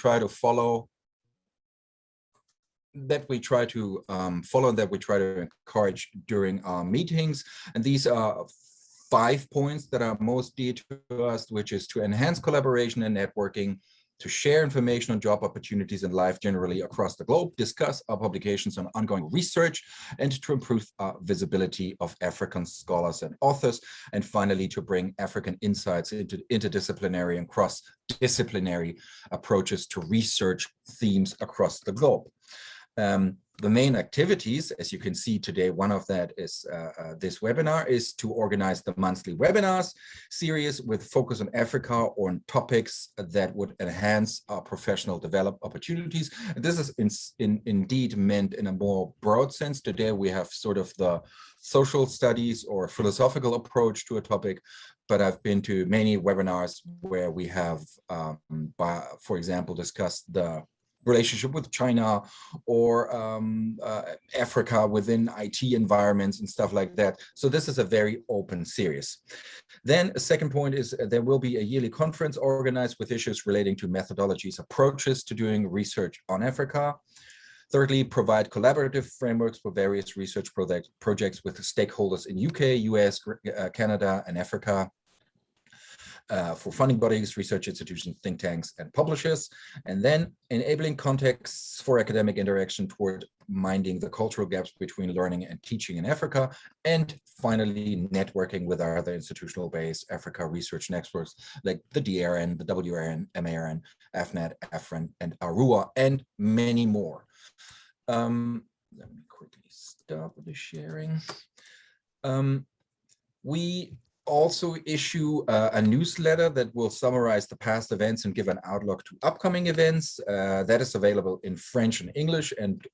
try to follow, that we try to encourage during our meetings. And these are 5 points that are most dear to us, which is to enhance collaboration and networking, to share information on job opportunities in life generally across the globe, discuss our publications on ongoing research, and to improve visibility of African scholars and authors, and finally to bring African insights into interdisciplinary and cross-disciplinary approaches to research themes across the globe. The main activities, as you can see today, one of that is this webinar, is to organize the monthly webinars series with focus on Africa or on topics that would enhance our professional development opportunities. And this is indeed meant in a more broad sense. Today we have sort of the social studies or philosophical approach to a topic, but I've been to many webinars where we have, for example, discussed the relationship with China or Africa within IT environments and stuff like that. So this is a very open series. Then a second point is there will be a yearly conference organized with issues relating to methodologies, approaches to doing research on Africa. Thirdly, provide collaborative frameworks for various research projects with stakeholders in UK, US, Canada, and Africa. For funding bodies, research institutions, think tanks, and publishers, and then enabling contexts for academic interaction toward minding the cultural gaps between learning and teaching in Africa, and finally, networking with our other institutional-based Africa research networks like the DRN, the WRN, MARN, AFNet, AFREN, and ARUA, and many more. Let me quickly stop the sharing. We also issue a newsletter that will summarize the past events and give an outlook to upcoming events. That is available in French and English and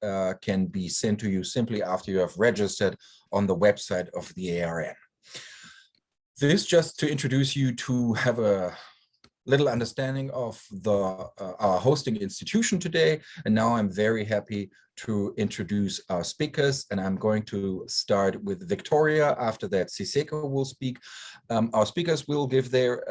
can be sent to you simply after you have registered on the website of the ARN. This just to introduce you to have a little understanding of our hosting institution today. And now I'm very happy to introduce our speakers, and I'm going to start with Victoria. After that, Siseko will speak. Our speakers will give their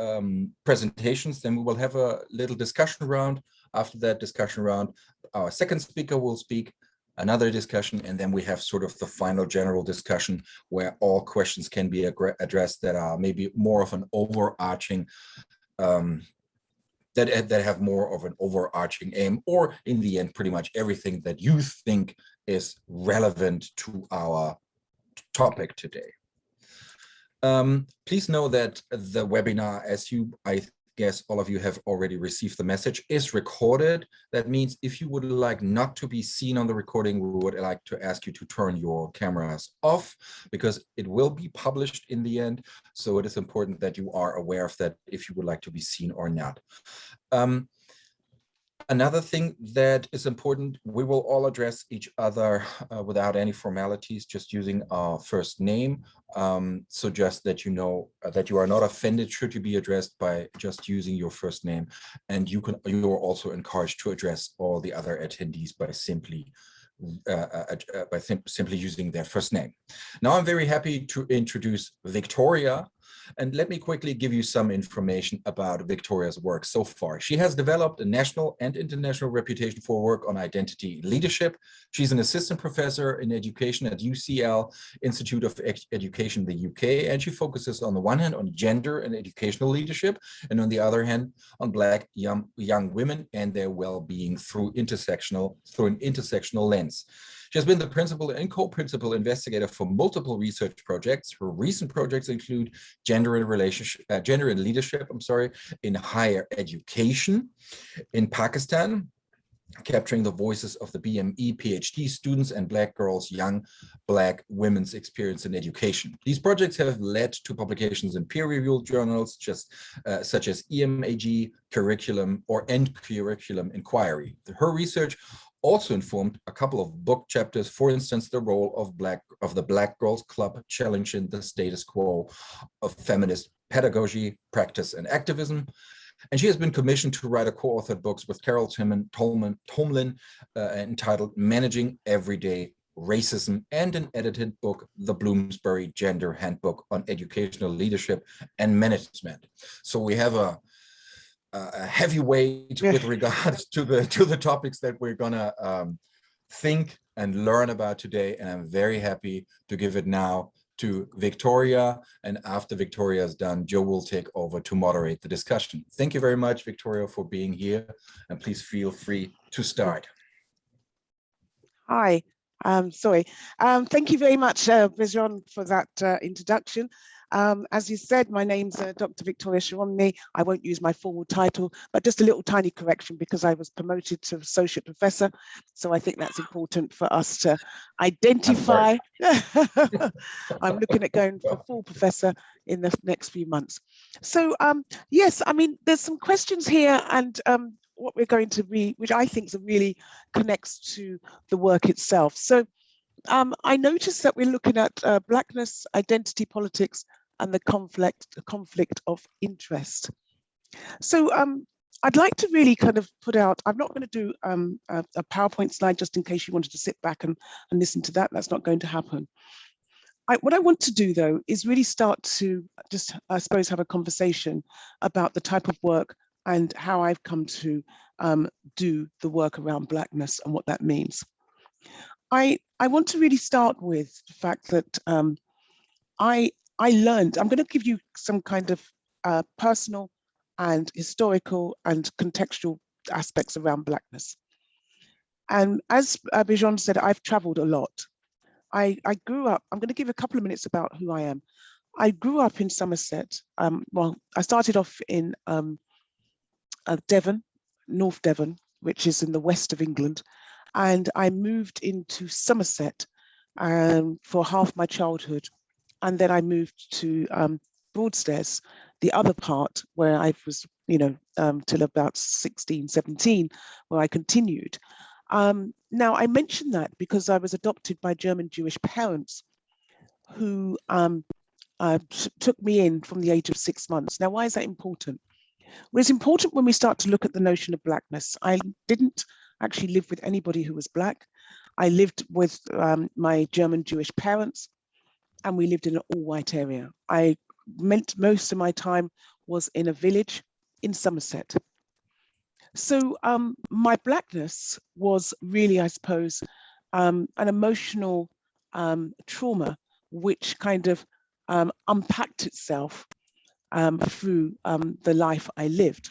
presentations, then we will have a little discussion round. After that discussion round, our second speaker will speak, another discussion, and then we have sort of the final general discussion where all questions can be addressed that are maybe more of an overarching that have more of an overarching aim, or in the end, pretty much everything that you think is relevant to our topic today. Please know that the webinar, as I guess all of you have already received the message, is recorded. That means if you would like not to be seen on the recording, we would like to ask you to turn your cameras off because it will be published in the end. So it is important that you are aware of that if you would like to be seen or not. Another thing that is important, we will all address each other without any formalities, just using our first name. So just that you know that you are not offended should you be addressed by just using your first name. And you are also encouraged to address all the other attendees by simply using their first name. Now I'm very happy to introduce Victoria. And let me quickly give you some information about Victoria's work so far. She has developed a national and international reputation for work on identity leadership. She's an assistant professor in education at UCL Institute of Education in the UK, and she focuses on the one hand on gender and educational leadership, and on the other hand on Black young women and their well-being through an intersectional lens. She has been the principal and co-principal investigator for multiple research projects. Her recent projects include gender and leadership, in higher education in Pakistan, capturing the voices of the BME PhD students and Black girls, young Black women's experience in education. These projects have led to publications in peer-reviewed journals such as EMAG, Curriculum, and Curriculum Inquiry. Her research also informed a couple of book chapters, for instance, the role of the Black Girls Club challenging the status quo of feminist pedagogy, practice, and activism. And she has been commissioned to write a co-authored books with Carol Tomlin entitled Managing Everyday Racism, and an edited book, The Bloomsbury Gender Handbook on Educational Leadership and Management. So we have a heavyweight with regards to the topics that we're gonna think and learn about today. And I'm very happy to give it now to Victoria. And after Victoria is done, Joe will take over to moderate the discussion. Thank you very much, Victoria, for being here. And please feel free to start. Hi, sorry. Thank you very much, Bijan, for that introduction. As you said, my name's Dr. Victoria Sharonmi. I won't use my formal title, but just a little tiny correction because I was promoted to associate professor. So I think that's important for us to identify. I'm looking at going for full professor in the next few months. So yes, I mean, there's some questions here, and what we're going to read, which I think really connects to the work itself. So I noticed that we're looking at Blackness, identity politics, and the conflict of interest. So I'd like to really kind of put out, I'm not going to do a PowerPoint slide just in case you wanted to sit back and listen to that. That's not going to happen. What I want to do, though, is really start to just, I suppose, have a conversation about the type of work and how I've come to do the work around Blackness and what that means. I want to really start with the fact that I learned, I'm going to give you some kind of personal and historical and contextual aspects around Blackness. And as Bijan said, I've traveled a lot. I grew up, I'm going to give a couple of minutes about who I am. I grew up in Somerset. Well, I started off in Devon, North Devon, which is in the west of England. And I moved into Somerset for half my childhood. And then I moved to Broadstairs, the other part where I was, you know, till about 16, 17, where I continued. Now, I mention that because I was adopted by German Jewish parents who took me in from the age of 6 months. Now, why is that important? Well, it's important when we start to look at the notion of Blackness. I didn't actually live with anybody who was Black. I lived with my German Jewish parents, and we lived in an all-white area. I meant most of my time was in a village in Somerset. So my Blackness was really, I suppose, an emotional trauma which kind of unpacked itself through the life I lived.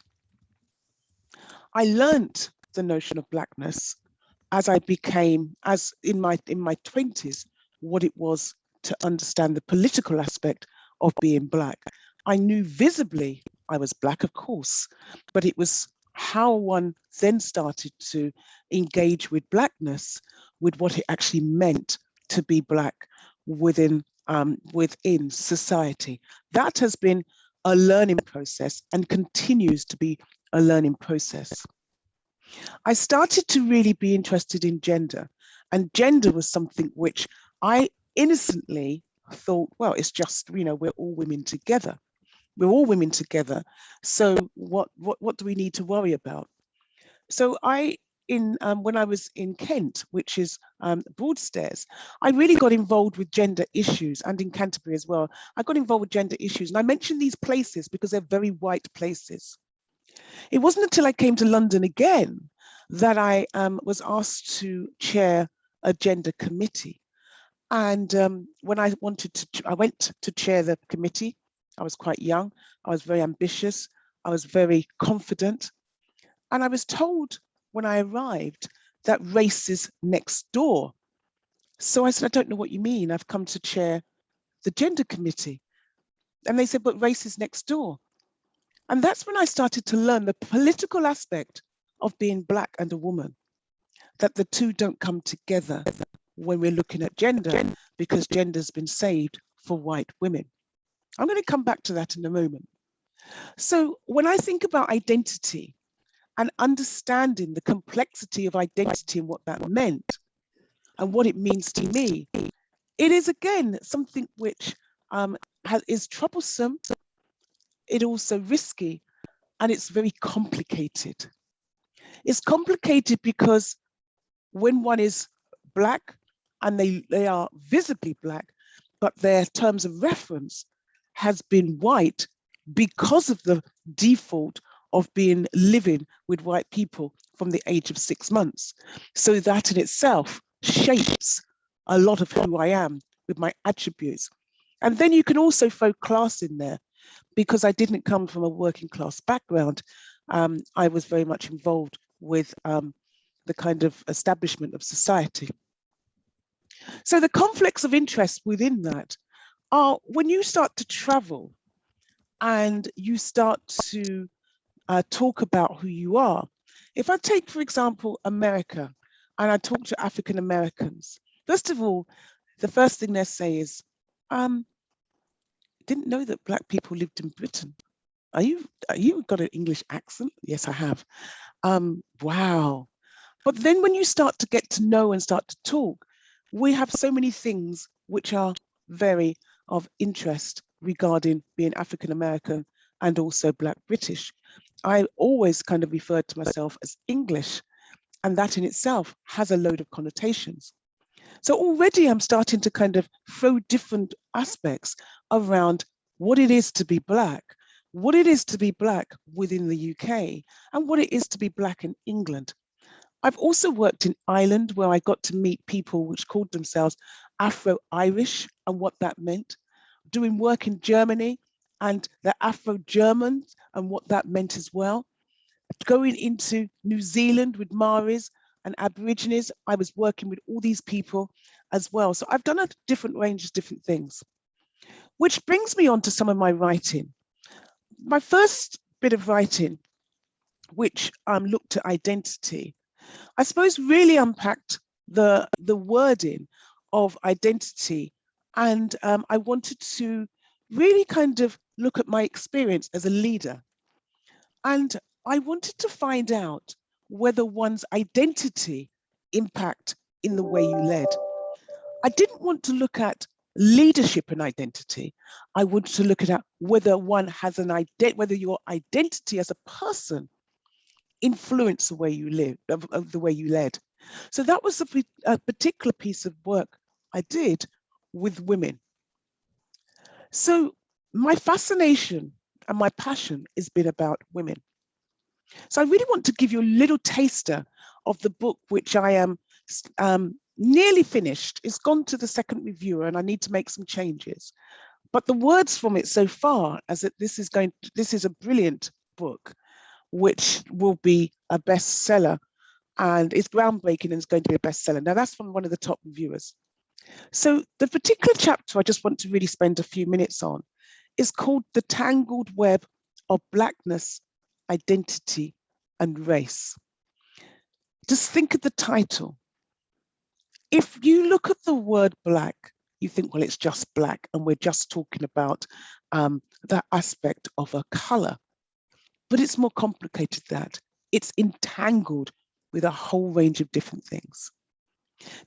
I learned the notion of Blackness as I became, as in my 20s, what it was to understand the political aspect of being Black. I knew visibly I was Black, of course, but it was how one then started to engage with Blackness, with what it actually meant to be Black within society. That has been a learning process and continues to be a learning process. I started to really be interested in gender, and gender was something which I innocently thought, well, it's just, you know, we're all women together. We're all women together. So what do we need to worry about? So when I was in Kent, which is Broadstairs, I really got involved with gender issues, and in Canterbury as well. I got involved with gender issues, and I mention these places because they're very white places. It wasn't until I came to London again that I was asked to chair a gender committee. And when I went to chair the committee. I was quite young. I was very ambitious. I was very confident. And I was told when I arrived that race is next door. So I said, I don't know what you mean. I've come to chair the gender committee. And they said, but race is next door. And that's when I started to learn the political aspect of being Black and a woman, that the two don't come together when we're looking at gender, because gender's been saved for white women. I'm going to come back to that in a moment. So when I think about identity and understanding the complexity of identity and what that meant and what it means to me, it is again something which is troublesome, it's also risky, and it's very complicated. It's complicated because when one is Black and they are visibly Black, but their terms of reference has been white because of the default of living with white people from the age of 6 months. So that in itself shapes a lot of who I am with my attributes. And then you can also throw class in there, because I didn't come from a working class background. I was very much involved with the kind of establishment of society. So the conflicts of interest within that are when you start to travel and you start to talk about who you are. If I take, for example, America, and I talk to African Americans, first of all, the first thing they say is, didn't know that Black people lived in Britain. Are you got an English accent? Yes, I have. Wow. But then when you start to get to know and start to talk, we have so many things which are very of interest regarding being African American and also Black British. I always kind of referred to myself as English, and that in itself has a load of connotations. So already I'm starting to kind of throw different aspects around what it is to be Black, what it is to be Black within the UK, and what it is to be Black in England. I've also worked in Ireland, where I got to meet people which called themselves Afro-Irish and what that meant, doing work in Germany and the Afro-Germans and what that meant as well, going into New Zealand with Maoris and Aborigines. I was working with all these people as well. So I've done a different range of different things, which brings me on to some of my writing. My first bit of writing, which looked at identity, I suppose really unpacked the wording of identity. And I wanted to really kind of look at my experience as a leader. And I wanted to find out whether one's identity impact in the way you led. I didn't want to look at leadership and identity. I wanted to look at whether one has an identity, whether your identity as a person influence the way you live, of the way you led. So that was a particular piece of work I did with women. So my fascination and my passion has been about women. So I really want to give you a little taster of the book, which I am nearly finished. It's gone to the second reviewer and I need to make some changes. But the words from it so far, as that this is a brilliant book, which will be a bestseller, and it's groundbreaking and it's going to be a bestseller. Now that's from one of the top reviewers. So the particular chapter I just want to really spend a few minutes on is called The Tangled Web of Blackness, Identity and Race. Just think of the title. If you look at the word Black, you think, well, it's just Black and we're just talking about that aspect of a color. But it's more complicated than that. It's entangled with a whole range of different things.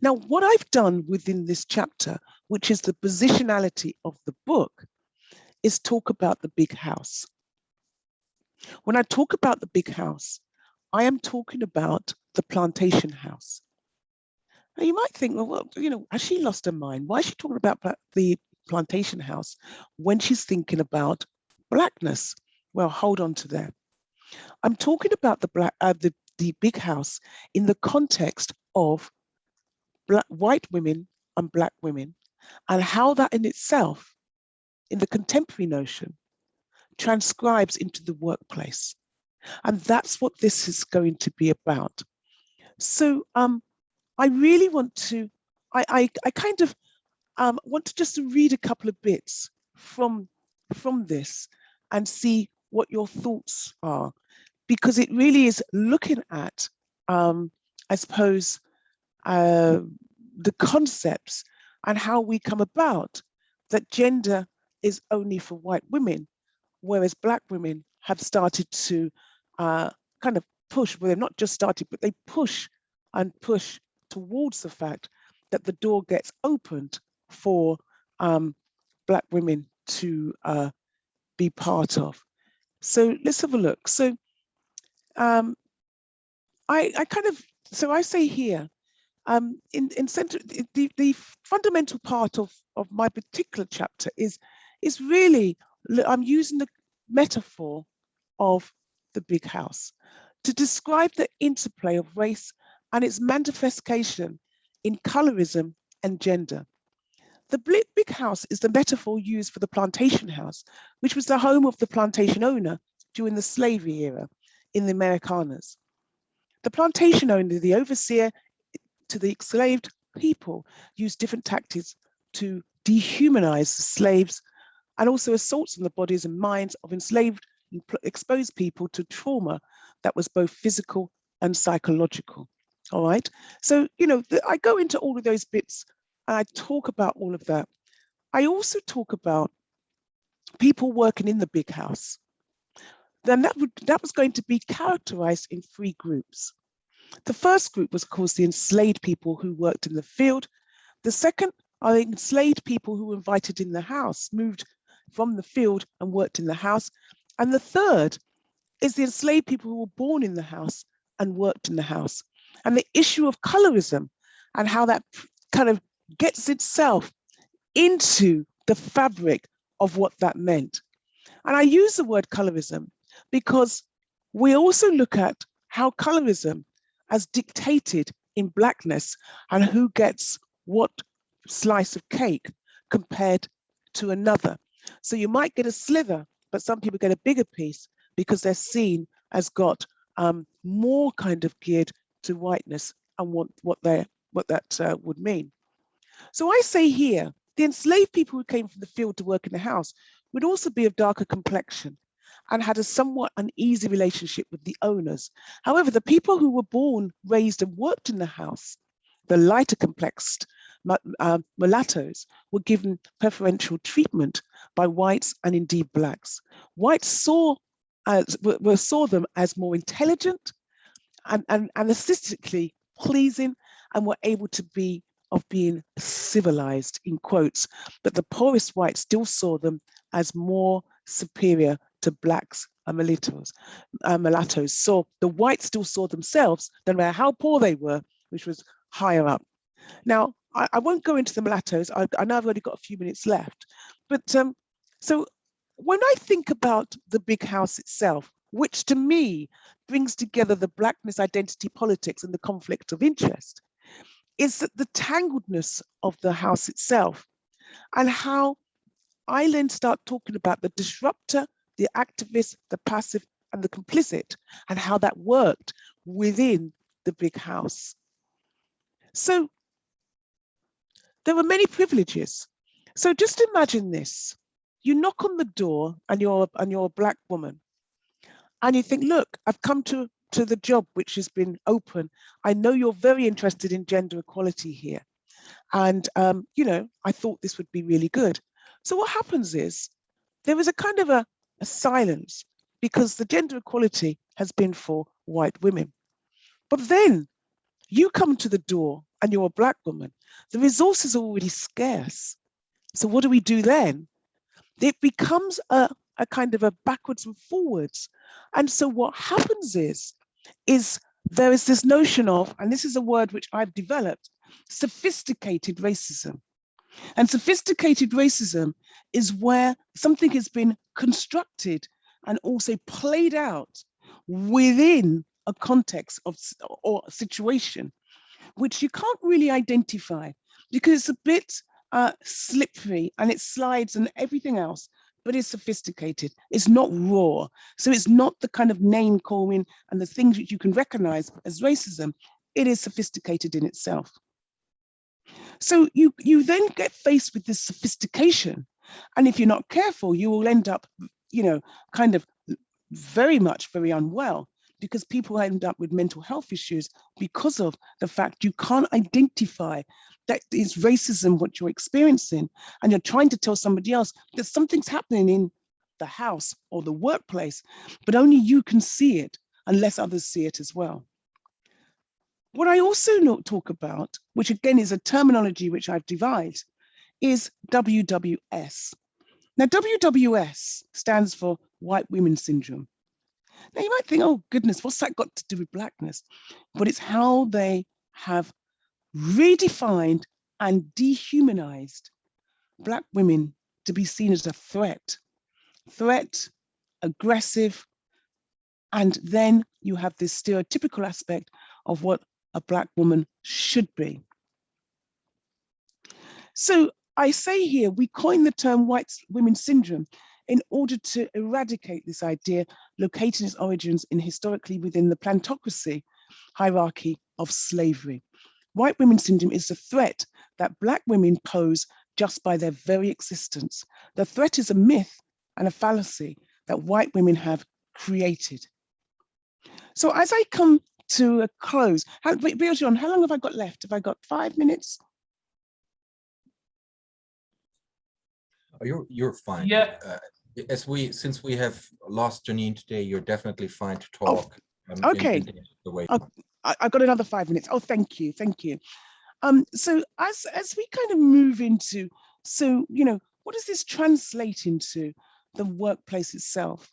Now, what I've done within this chapter, which is the positionality of the book, is talk about the big house. When I talk about the big house, I am talking about the plantation house. Now you might think, well, you know, has she lost her mind? Why is she talking about the plantation house when she's thinking about Blackness? Well, hold on to that. I'm talking about the big house in the context of white women and Black women, and how that in itself, in the contemporary notion, transcribes into the workplace. And that's what this is going to be about. So I really want to, I kind of want to just read a couple of bits from this and see what your thoughts are, because it really is looking at, I suppose, the concepts and how we come about that gender is only for white women, whereas Black women have started to kind of push, well, they've not just started, but they push and push towards the fact that the door gets opened for Black women to be part of. So let's have a look. So I say here, in center, the fundamental part of my particular chapter is really, I'm using the metaphor of the big house to describe the interplay of race and its manifestation in colorism and gender. The big house is the metaphor used for the plantation house, which was the home of the plantation owner during the slavery era in the Americanas. The plantation owner, the overseer to the enslaved people, used different tactics to dehumanize the slaves and also assaults on the bodies and minds of enslaved and exposed people to trauma that was both physical and psychological. All right. So, I go into all of those bits and I talk about all of that. I also talk about people working in the big house. Then that was going to be characterized in 3 groups. The first group was, of course, the enslaved people who worked in the field. The second are the enslaved people who were invited in the house, moved from the field and worked in the house. And the third is the enslaved people who were born in the house and worked in the house. And the issue of colorism and how that kind of gets itself into the fabric of what that meant. And I use the word colorism because we also look at how colorism as dictated in Blackness and who gets what slice of cake compared to another. So you might get a slither, but some people get a bigger piece because they're seen as got more kind of geared to whiteness and what that would mean. So I say here, the enslaved people who came from the field to work in the house would also be of darker complexion and had a somewhat uneasy relationship with the owners. However, the people who were born, raised, and worked in the house, the lighter complexed mulattoes, were given preferential treatment by whites and indeed blacks. Whites saw them as more intelligent and aesthetically pleasing and were able to be of being civilized, in quotes, but the poorest whites still saw them as more superior to blacks and mulattoes. So the whites still saw themselves, no matter how poor they were, which was higher up. Now, I won't go into the mulattoes. I know I've only got a few minutes left, but so when I think about the big house itself, which to me brings together the Blackness identity politics and the conflict of interest, is that the tangledness of the house itself and how I then start talking about the disruptor, the activist, the passive, and the complicit, and how that worked within the big house. So there were many privileges. So just imagine this. You knock on the door and you're a black woman. And you think, look, I've come to the job which has been open. I know you're very interested in gender equality here. And, I thought this would be really good. So what happens is there was a kind of a silence because the gender equality has been for white women. But then you come to the door and you're a black woman. The resources are already scarce. So what do we do then? It becomes a kind of a backwards and forwards. And so what happens is there is this notion of, and this is a word which I've developed, sophisticated racism. And sophisticated racism is where something has been constructed and also played out within a context of or situation, which you can't really identify because it's a bit slippery and it slides and everything else, but it's sophisticated. It's not raw. So it's not the kind of name calling and the things that you can recognize as racism. It is sophisticated in itself. So you then get faced with this sophistication. And if you're not careful, you will end up, kind of very unwell because people end up with mental health issues because of the fact you can't identify that is racism what you're experiencing. And you're trying to tell somebody else that something's happening in the house or the workplace, but only you can see it unless others see it as well. What I also talk about, which again is a terminology which I've devised, is WWS. Now, WWS stands for White Women Syndrome. Now, you might think, oh, goodness, what's that got to do with Blackness? But it's how they have redefined and dehumanized Black women to be seen as a threat, aggressive, And then you have this stereotypical aspect of what a Black woman should be. So I say here, we coined the term white women syndrome in order to eradicate this idea, locating its origins in historically within the plantocracy hierarchy of slavery. White women syndrome is the threat that Black women pose just by their very existence. The threat is a myth and a fallacy that white women have created. So as I come to a close, Bjorn, how long have I got left? Have I got 5 minutes? Oh, you're fine. Yeah. Since we have lost Janine today, you're definitely fine to talk. Okay. The way. I've got another 5 minutes. Oh, thank you. So as we kind of move into, so, you know, what does this translate into the workplace itself?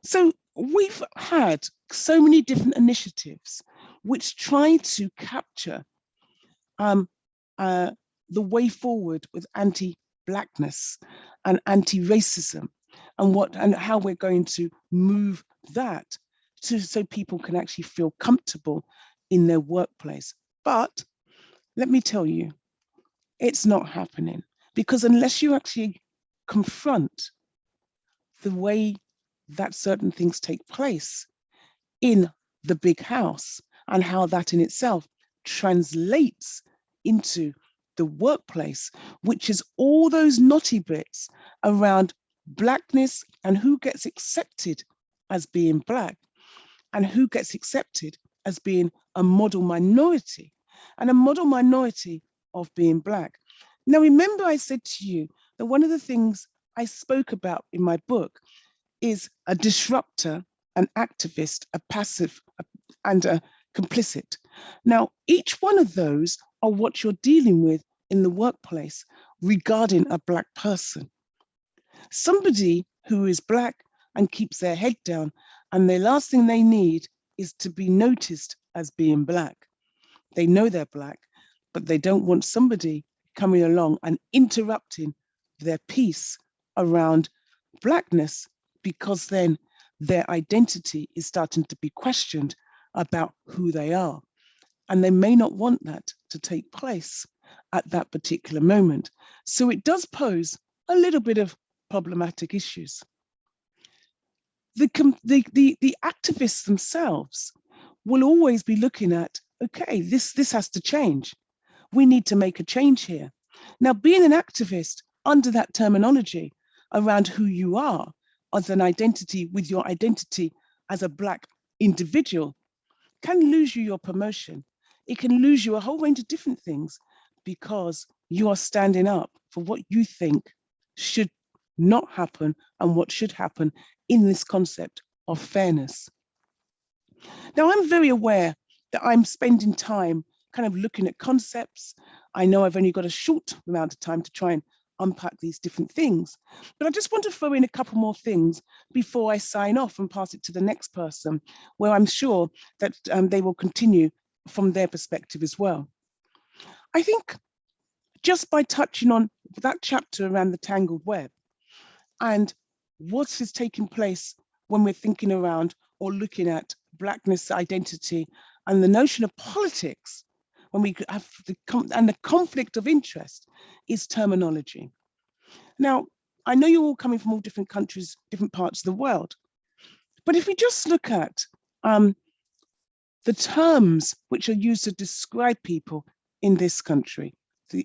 So we've had so many different initiatives which try to capture the way forward with anti-Blackness and anti-racism, and how we're going to move that so people can actually feel comfortable in their workplace. But let me tell you, it's not happening, because unless you actually confront the way that certain things take place in the big house and how that in itself translates into the workplace, which is all those knotty bits around Blackness and who gets accepted as being Black and who gets accepted as being a model minority and a model minority of being Black. Now, remember I said to you that one of the things I spoke about in my book is a disruptor, an activist, a passive, and a complicit. Now, each one of those are what you're dealing with in the workplace regarding a Black person. Somebody who is Black and keeps their head down, and the last thing they need is to be noticed as being Black. They know they're Black, but they don't want somebody coming along and interrupting their peace around Blackness, because then their identity is starting to be questioned about who they are. And they may not want that to take place at that particular moment. So it does pose a little bit of problematic issues. The activists themselves will always be looking at, okay, this has to change. We need to make a change here. Now, being an activist under that terminology around who you are as an identity, with your identity as a Black individual, can lose you your promotion. It can lose you a whole range of different things because you are standing up for what you think should not happen and what should happen in this concept of fairness. Now, I'm very aware that I'm spending time kind of looking at concepts. I know I've only got a short amount of time to try and unpack these different things, but I just want to throw in a couple more things before I sign off and pass it to the next person, where I'm sure that they will continue from their perspective as well. I think just by touching on that chapter around the tangled web and what is taking place when we're thinking around or looking at Blackness identity and the notion of politics, when we have the conflict of interest, is terminology. Now, I know you're all coming from all different countries, different parts of the world, but if we just look at the terms which are used to describe people in this country,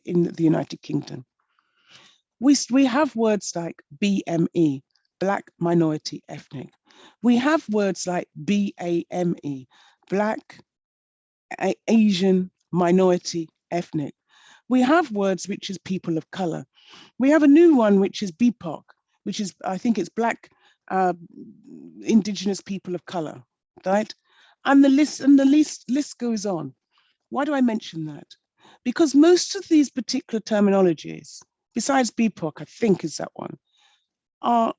in the United Kingdom, we have words like BME, Black, Minority, Ethnic. We have words like BAME, Black, Asian, Minority, Ethnic. We have words which is people of color. We have a new one which is BIPOC, which is, I think it's Black, Indigenous people of color, right? And the list goes on. Why do I mention that? Because most of these particular terminologies, besides BIPOC, I think is that one, are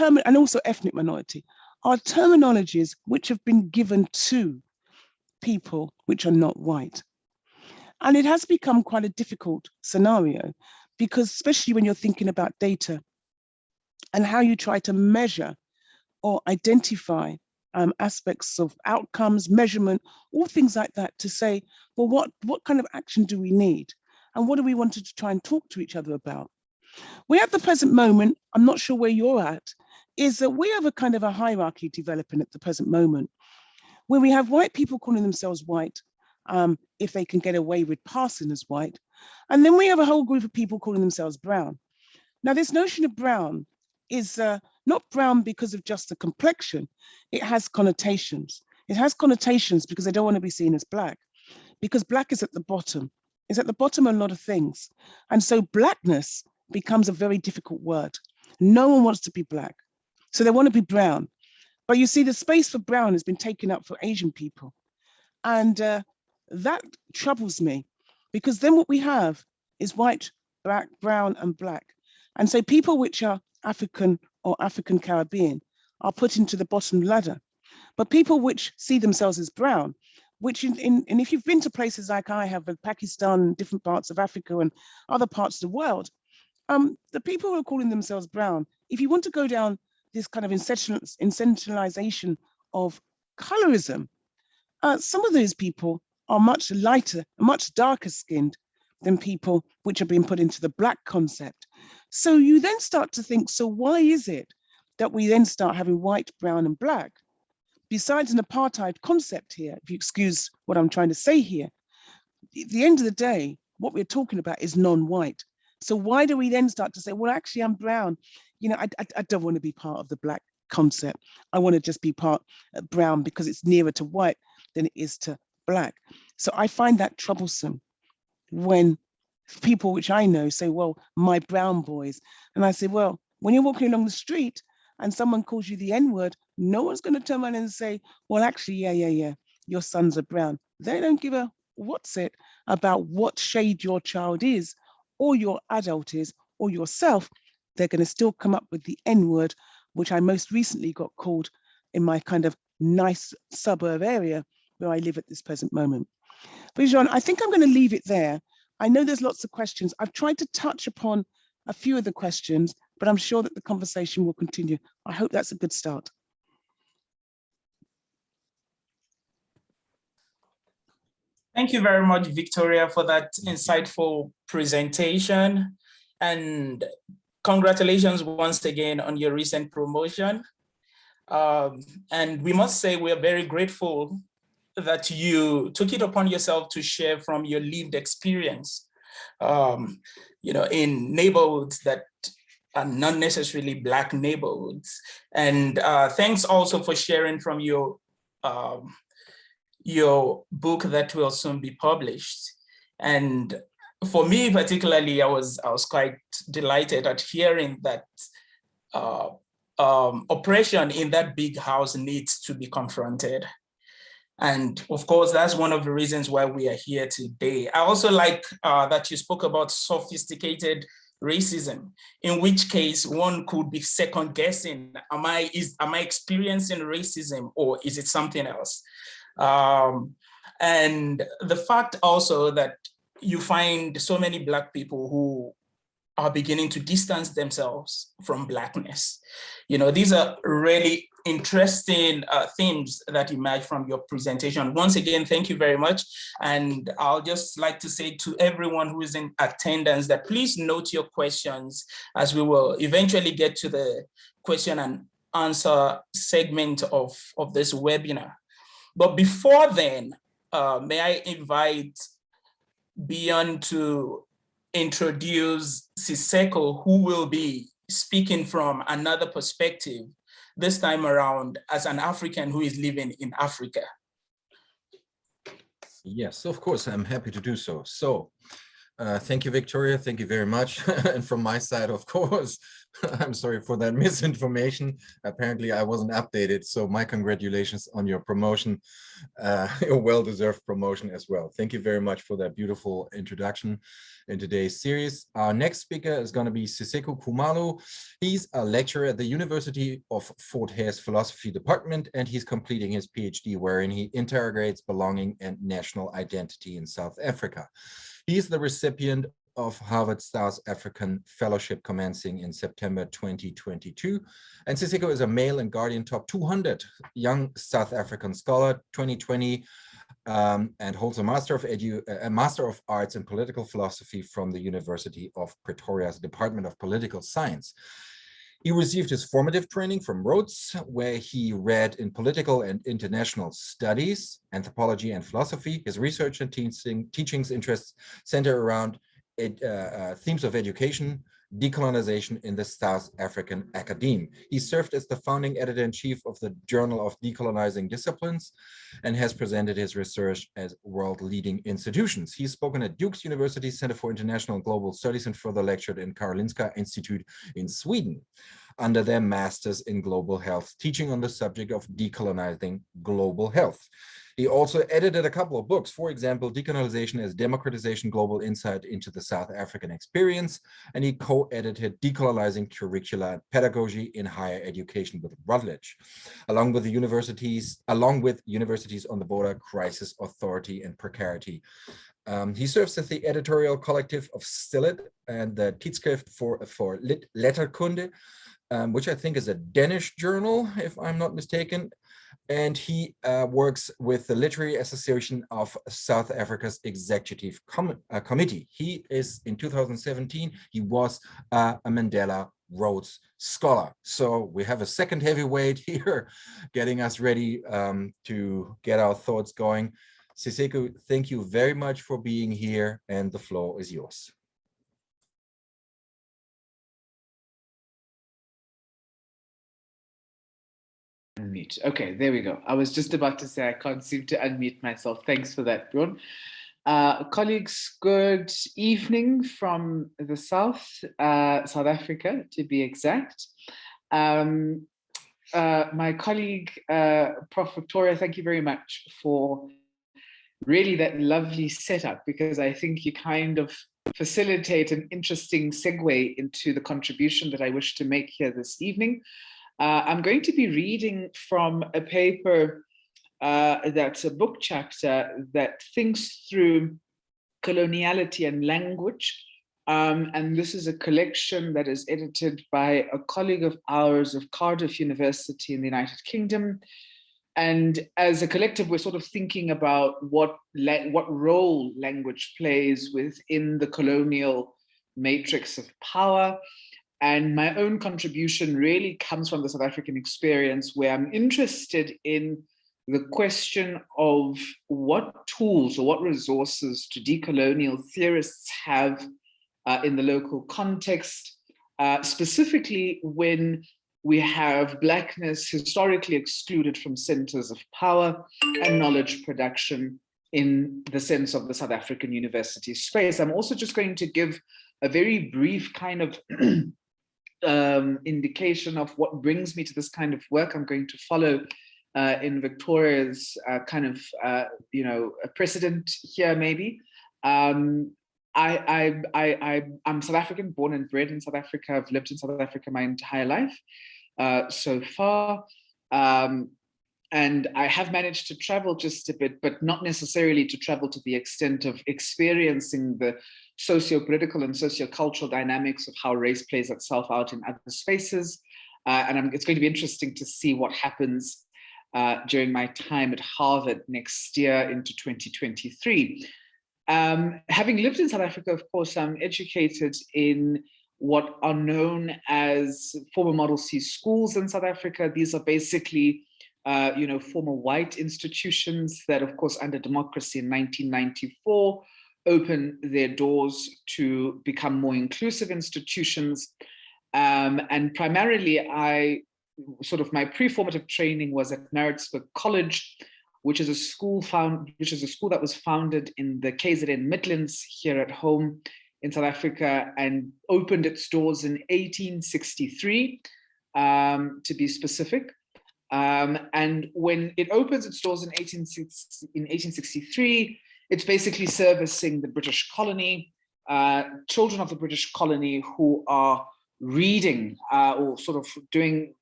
and also ethnic minority, are terminologies which have been given to people which are not white. And it has become quite a difficult scenario, because especially when you're thinking about data and how you try to measure or identify aspects of outcomes, measurement, all things like that to say, well, what kind of action do we need? And what do we want to try and talk to each other about? We at the present moment, I'm not sure where you're at, is that we have a kind of a hierarchy developing at the present moment, where we have white people calling themselves white, if they can get away with passing as white. And then we have a whole group of people calling themselves brown. Now, this notion of brown is not brown because of just the complexion. It has connotations. It has connotations because they don't want to be seen as black, because black is at the bottom. It's at the bottom of a lot of things. And so blackness becomes a very difficult word. No one wants to be black. So they want to be brown. But you see, the space for brown has been taken up for Asian people. And that troubles me, because then what we have is white, black, brown, and black. And so people which are African or African Caribbean are put into the bottom ladder. But people which see themselves as brown, which and if you've been to places like I have, like Pakistan, different parts of Africa and other parts of the world, the people who are calling themselves brown, if you want to go down this kind of essentialization of colorism, some of those people are much lighter, much darker skinned than people which are being put into the black concept. So you then start to think, so why is it that we then start having white, brown, and black? Besides an apartheid concept here, if you excuse what I'm trying to say here, at the end of the day, what we're talking about is non-white. So why do we then start to say, well, actually, I'm brown. You know, I don't want to be part of the black concept. I want to just be part of brown because it's nearer to white than it is to black. So I find that troublesome when people which I know say, well, my brown boys. And I say, well, when you're walking along the street and someone calls you the N-word, no one's going to turn around and say, well, actually, yeah, your sons are brown. They don't give a what's it about what shade your child is, or your adult is, or yourself. They're going to still come up with the N-word, which I most recently got called in my kind of nice suburb area where I live at this present moment. But Jean, I think I'm going to leave it there. I know there's lots of questions. I've tried to touch upon a few of the questions, but I'm sure that the conversation will continue. I hope that's a good start. Thank you very much, Victoria, for that insightful presentation. And congratulations once again on your recent promotion. And we must say we are very grateful that you took it upon yourself to share from your lived experience, you know, in neighborhoods that are not necessarily Black neighborhoods. And thanks also for sharing from your book that will soon be published. And for me particularly, I was quite delighted at hearing that oppression in that big house needs to be confronted. And of course, that's one of the reasons why we are here today. I also like that you spoke about sophisticated racism, in which case one could be second guessing, am I experiencing racism, or is it something else? And the fact also that you find so many Black people who are beginning to distance themselves from Blackness. You know, these are really interesting themes that emerge from your presentation. Once again, thank you very much. And I'll just like to say to everyone who is in attendance that please note your questions, as we will eventually get to the question and answer segment of this webinar. But before then, may I invite Beyond to introduce Siseko, who will be speaking from another perspective, this time around as an African who is living in Africa. Yes, of course, I'm happy to do so. So thank you, Victoria. Thank you very much. And from my side, of course, I'm sorry for that misinformation. Apparently, I wasn't updated. So my congratulations on your promotion, a well-deserved promotion as well. Thank you very much for that beautiful introduction in today's series. Our next speaker is going to be Siseko Kumalo. He's a lecturer at the University of Fort Hare's Philosophy Department, and he's completing his PhD, wherein he interrogates belonging and national identity in South Africa. He is the recipient of Harvard South African Fellowship commencing in September 2022. And Siseko is a Mail and Guardian Top 200 Young South African Scholar 2020, and holds a Master of Arts in Political Philosophy from the University of Pretoria's Department of Political Science. He received his formative training from Rhodes, where he read in political and international studies, anthropology and philosophy. His research and teachings interests center around themes of education, decolonization in the South African academe. He served as the founding editor-in-chief of the Journal of Decolonizing Disciplines and has presented his research as world-leading institutions. He's spoken at Duke's University Center for International and Global Studies and further lectured in Karolinska Institute in Sweden under their Masters in Global Health, teaching on the subject of decolonizing global health. He also edited a couple of books, for example, Decolonization as Democratization, Global Insight into the South African Experience, and he co-edited Decolonizing Curricula and Pedagogy in Higher Education with Routledge, along with universities on the border, Crisis, Authority, and Precarity. He serves as the editorial collective of Stillet and the Tidsskrift for Letterkunde, which I think is a Danish journal, if I'm not mistaken. And he works with the Literary Association of South Africa's Executive Committee. He is, in 2017, he was a Mandela Rhodes Scholar. So we have a second heavyweight here, getting us ready to get our thoughts going. Siseko, thank you very much for being here, and the floor is yours. Unmute. Okay, there we go. I was just about to say I can't seem to unmute myself. Thanks for that, Bjorn. Colleagues, good evening from the South Africa, to be exact. My colleague, Prof. Victoria, thank you very much for really that lovely setup, because I think you kind of facilitate an interesting segue into the contribution that I wish to make here this evening. I'm going to be reading from a paper that's a book chapter that thinks through coloniality and language. And this is a collection that is edited by a colleague of ours of Cardiff University in the United Kingdom. And as a collective, we're sort of thinking about what role language plays within the colonial matrix of power. And my own contribution really comes from the South African experience, where I'm interested in the question of what tools or what resources do decolonial theorists have in the local context, specifically when we have Blackness historically excluded from centers of power and knowledge production in the sense of the South African university space. I'm also just going to give a very brief kind of indication of what brings me to this kind of work. I'm going to follow in Victoria's kind of, a precedent here, maybe. I'm South African, born and bred in South Africa. I've lived in South Africa my entire life so far. And I have managed to travel just a bit, but not necessarily to travel to the extent of experiencing the socio-political and socio-cultural dynamics of how race plays itself out in other spaces. And it's going to be interesting to see what happens during my time at Harvard next year into 2023. Having lived in South Africa, of course, I'm educated in what are known as former Model C schools in South Africa. These are basically former white institutions that, of course, under democracy in 1994, opened their doors to become more inclusive institutions. And primarily, my pre-formative training was at Maritzburg College, which is a school that was founded in the KZN Midlands here at home in South Africa, and opened its doors in 1863, to be specific. And when it opens its doors in 1863, it's basically servicing the British colony, children of the British colony who are reading or sort of doing,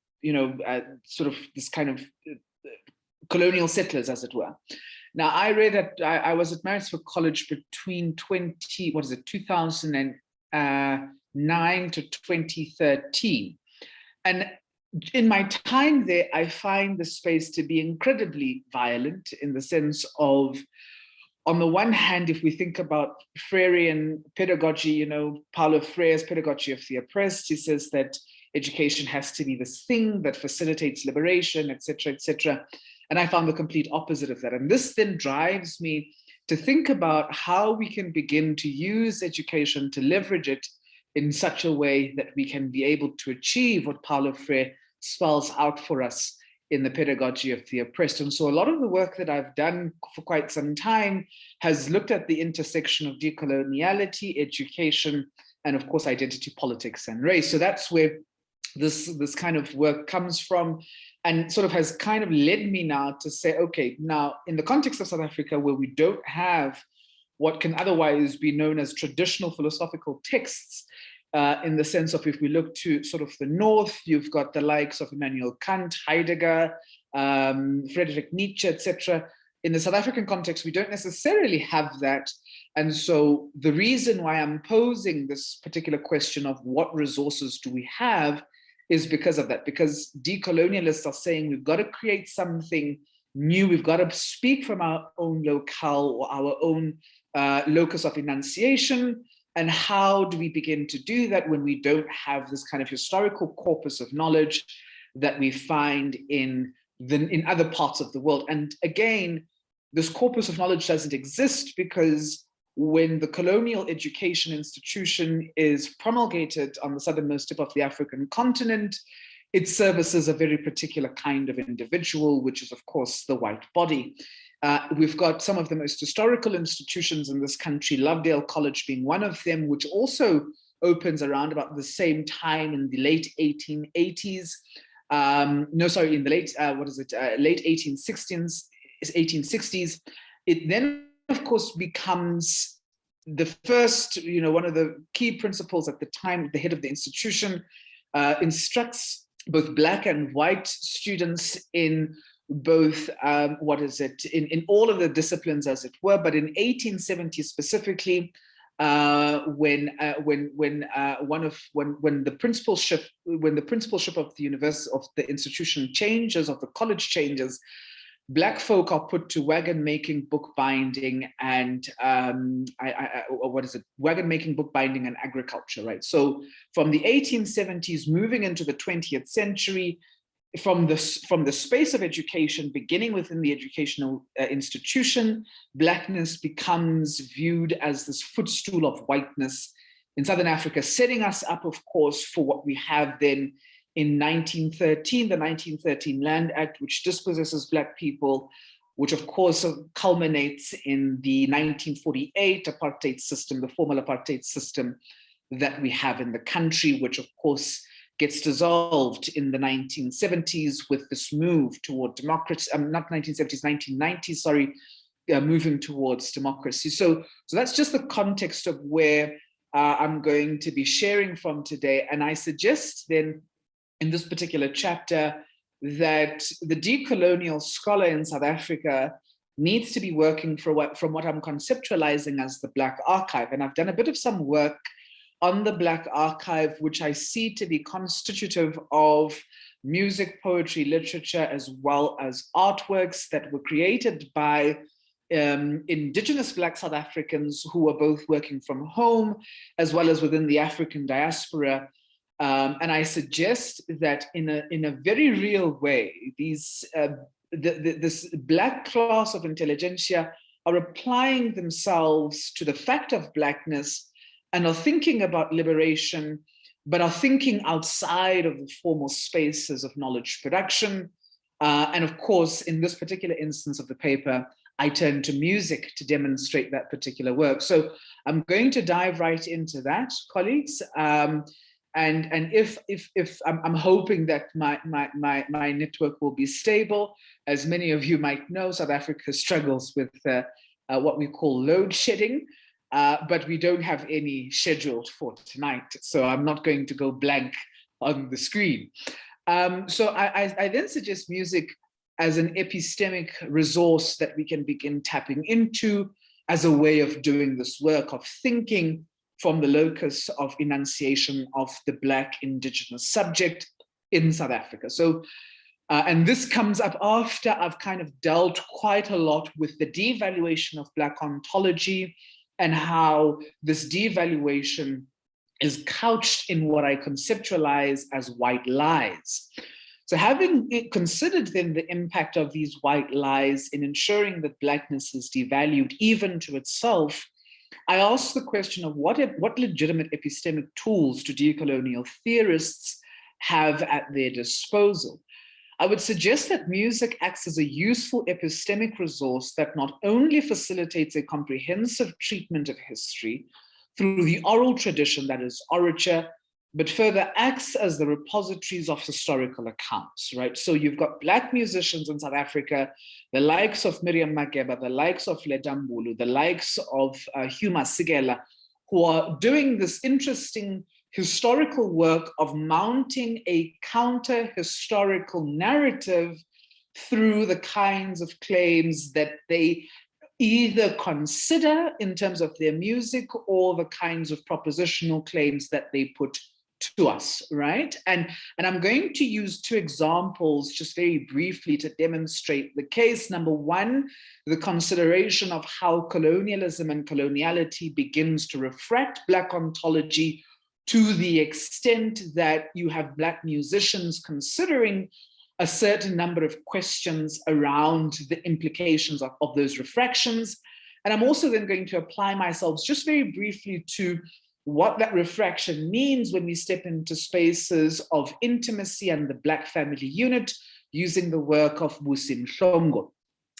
sort of this kind of colonial settlers, as it were. Now, I read that I was at Marysville College between 2009 to 2013. And in my time there, I find the space to be incredibly violent in the sense of, on the one hand, if we think about Freirean pedagogy, you know, Paulo Freire's pedagogy of the oppressed, he says that education has to be this thing that facilitates liberation, etc., etc. And I found the complete opposite of that. And this then drives me to think about how we can begin to use education to leverage it in such a way that we can be able to achieve what Paulo Freire spells out for us in the pedagogy of the oppressed. And so a lot of the work that I've done for quite some time has looked at the intersection of decoloniality, education, and of course, identity politics and race. So that's where this kind of work comes from, and sort of has kind of led me now to say, okay, now in the context of South Africa, where we don't have what can otherwise be known as traditional philosophical texts, in the sense of, if we look to sort of the north, you've got the likes of Immanuel Kant, Heidegger, Friedrich Nietzsche, etc. In the South African context, we don't necessarily have that. And so the reason why I'm posing this particular question of what resources do we have is because of that, because decolonialists are saying we've got to create something new, we've got to speak from our own locale or our own locus of enunciation. And how do we begin to do that when we don't have this kind of historical corpus of knowledge that we find in other parts of the world? And again, this corpus of knowledge doesn't exist because when the colonial education institution is promulgated on the southernmost tip of the African continent, it services a very particular kind of individual, which is, of course, the white body. We've got some of the most historical institutions in this country, Lovedale College being one of them, which also opens around about the same time in the late 1880s. In the late, late 1860s. It then, of course, becomes the first, one of the key principles at the time, the head of the institution instructs both Black and white students in both in all of the disciplines, as it were. But in 1870 specifically, when the principalship of the university, of the institution changes, of the college changes, Black folk are put to wagon making, book binding, and wagon making, book binding, and agriculture, right? So from the 1870s, moving into the 20th century, from the space of education, beginning within the educational institution, Blackness becomes viewed as this footstool of whiteness in Southern Africa, setting us up, of course, for what we have then in 1913, the 1913 Land Act, which dispossesses Black people, which of course culminates in the 1948 apartheid system, the formal apartheid system that we have in the country, which of course gets dissolved in the 1970s with this move toward democracy, not 1970s, 1990s, sorry, moving towards democracy. So that's just the context of where I'm going to be sharing from today. And I suggest then in this particular chapter that the decolonial scholar in South Africa needs to be working from what I'm conceptualizing as the Black archive. And I've done a bit of some work on the Black archive, which I see to be constitutive of music, poetry, literature, as well as artworks that were created by indigenous Black South Africans who were both working from home as well as within the African diaspora. And I suggest that in a very real way, this Black class of intelligentsia are applying themselves to the fact of Blackness and are thinking about liberation, but are thinking outside of the formal spaces of knowledge production. And of course, in this particular instance of the paper, I turn to music to demonstrate that particular work. So I'm going to dive right into that, colleagues. And if I'm hoping that my network will be stable. As many of you might know, South Africa struggles with what we call load shedding, but we don't have any scheduled for tonight. So I'm not going to go blank on the screen. So I then suggest music as an epistemic resource that we can begin tapping into as a way of doing this work of thinking from the locus of enunciation of the Black indigenous subject in South Africa. So, and this comes up after I've kind of dealt quite a lot with the devaluation of Black ontology and how this devaluation is couched in what I conceptualize as white lies. So having considered then the impact of these white lies in ensuring that Blackness is devalued even to itself, I asked the question of what legitimate epistemic tools do decolonial theorists have at their disposal? I would suggest that music acts as a useful epistemic resource that not only facilitates a comprehensive treatment of history through the oral tradition that is orature, but further acts as the repositories of historical accounts, right? So you've got Black musicians in South Africa, the likes of Miriam Makeba, the likes of Letta Mbulu, the likes of Hugh Masekela, who are doing this interesting historical work of mounting a counter-historical narrative through the kinds of claims that they either consider in terms of their music or the kinds of propositional claims that they put to us, right? And I'm going to use two examples just very briefly to demonstrate the case. Number one, the consideration of how colonialism and coloniality begins to refract Black ontology to the extent that you have Black musicians considering a certain number of questions around the implications of those refractions. And I'm also then going to apply myself just very briefly to what that refraction means when we step into spaces of intimacy and the Black family unit using the work of Busi Mhlongo.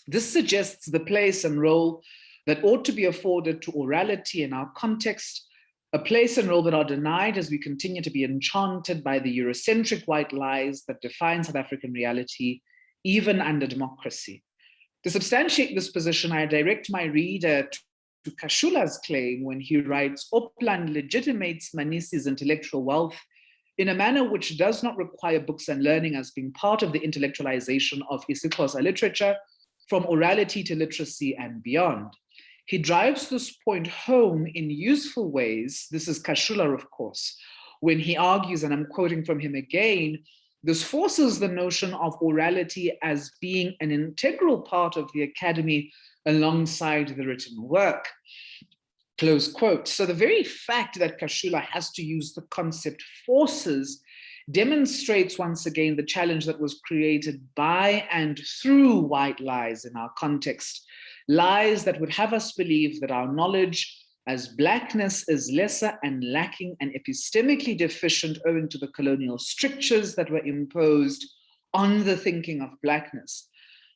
This suggests the place and role that ought to be afforded to orality in our context, a place and role that are denied as we continue to be enchanted by the Eurocentric white lies that define South African reality, even under democracy. To substantiate this position, I direct my reader to Kashula's claim when he writes, Opland legitimates Manisi's intellectual wealth in a manner which does not require books and learning as being part of the intellectualization of isiXhosa literature, from orality to literacy and beyond. He drives this point home in useful ways. This is Kashula, of course, when he argues, and I'm quoting from him again, this forces the notion of orality as being an integral part of the academy alongside the written work, close quote. So the very fact that Kashula has to use the concept forces demonstrates once again the challenge that was created by and through white lies in our context, lies that would have us believe that our knowledge as Blackness is lesser and lacking and epistemically deficient owing to the colonial strictures that were imposed on the thinking of Blackness.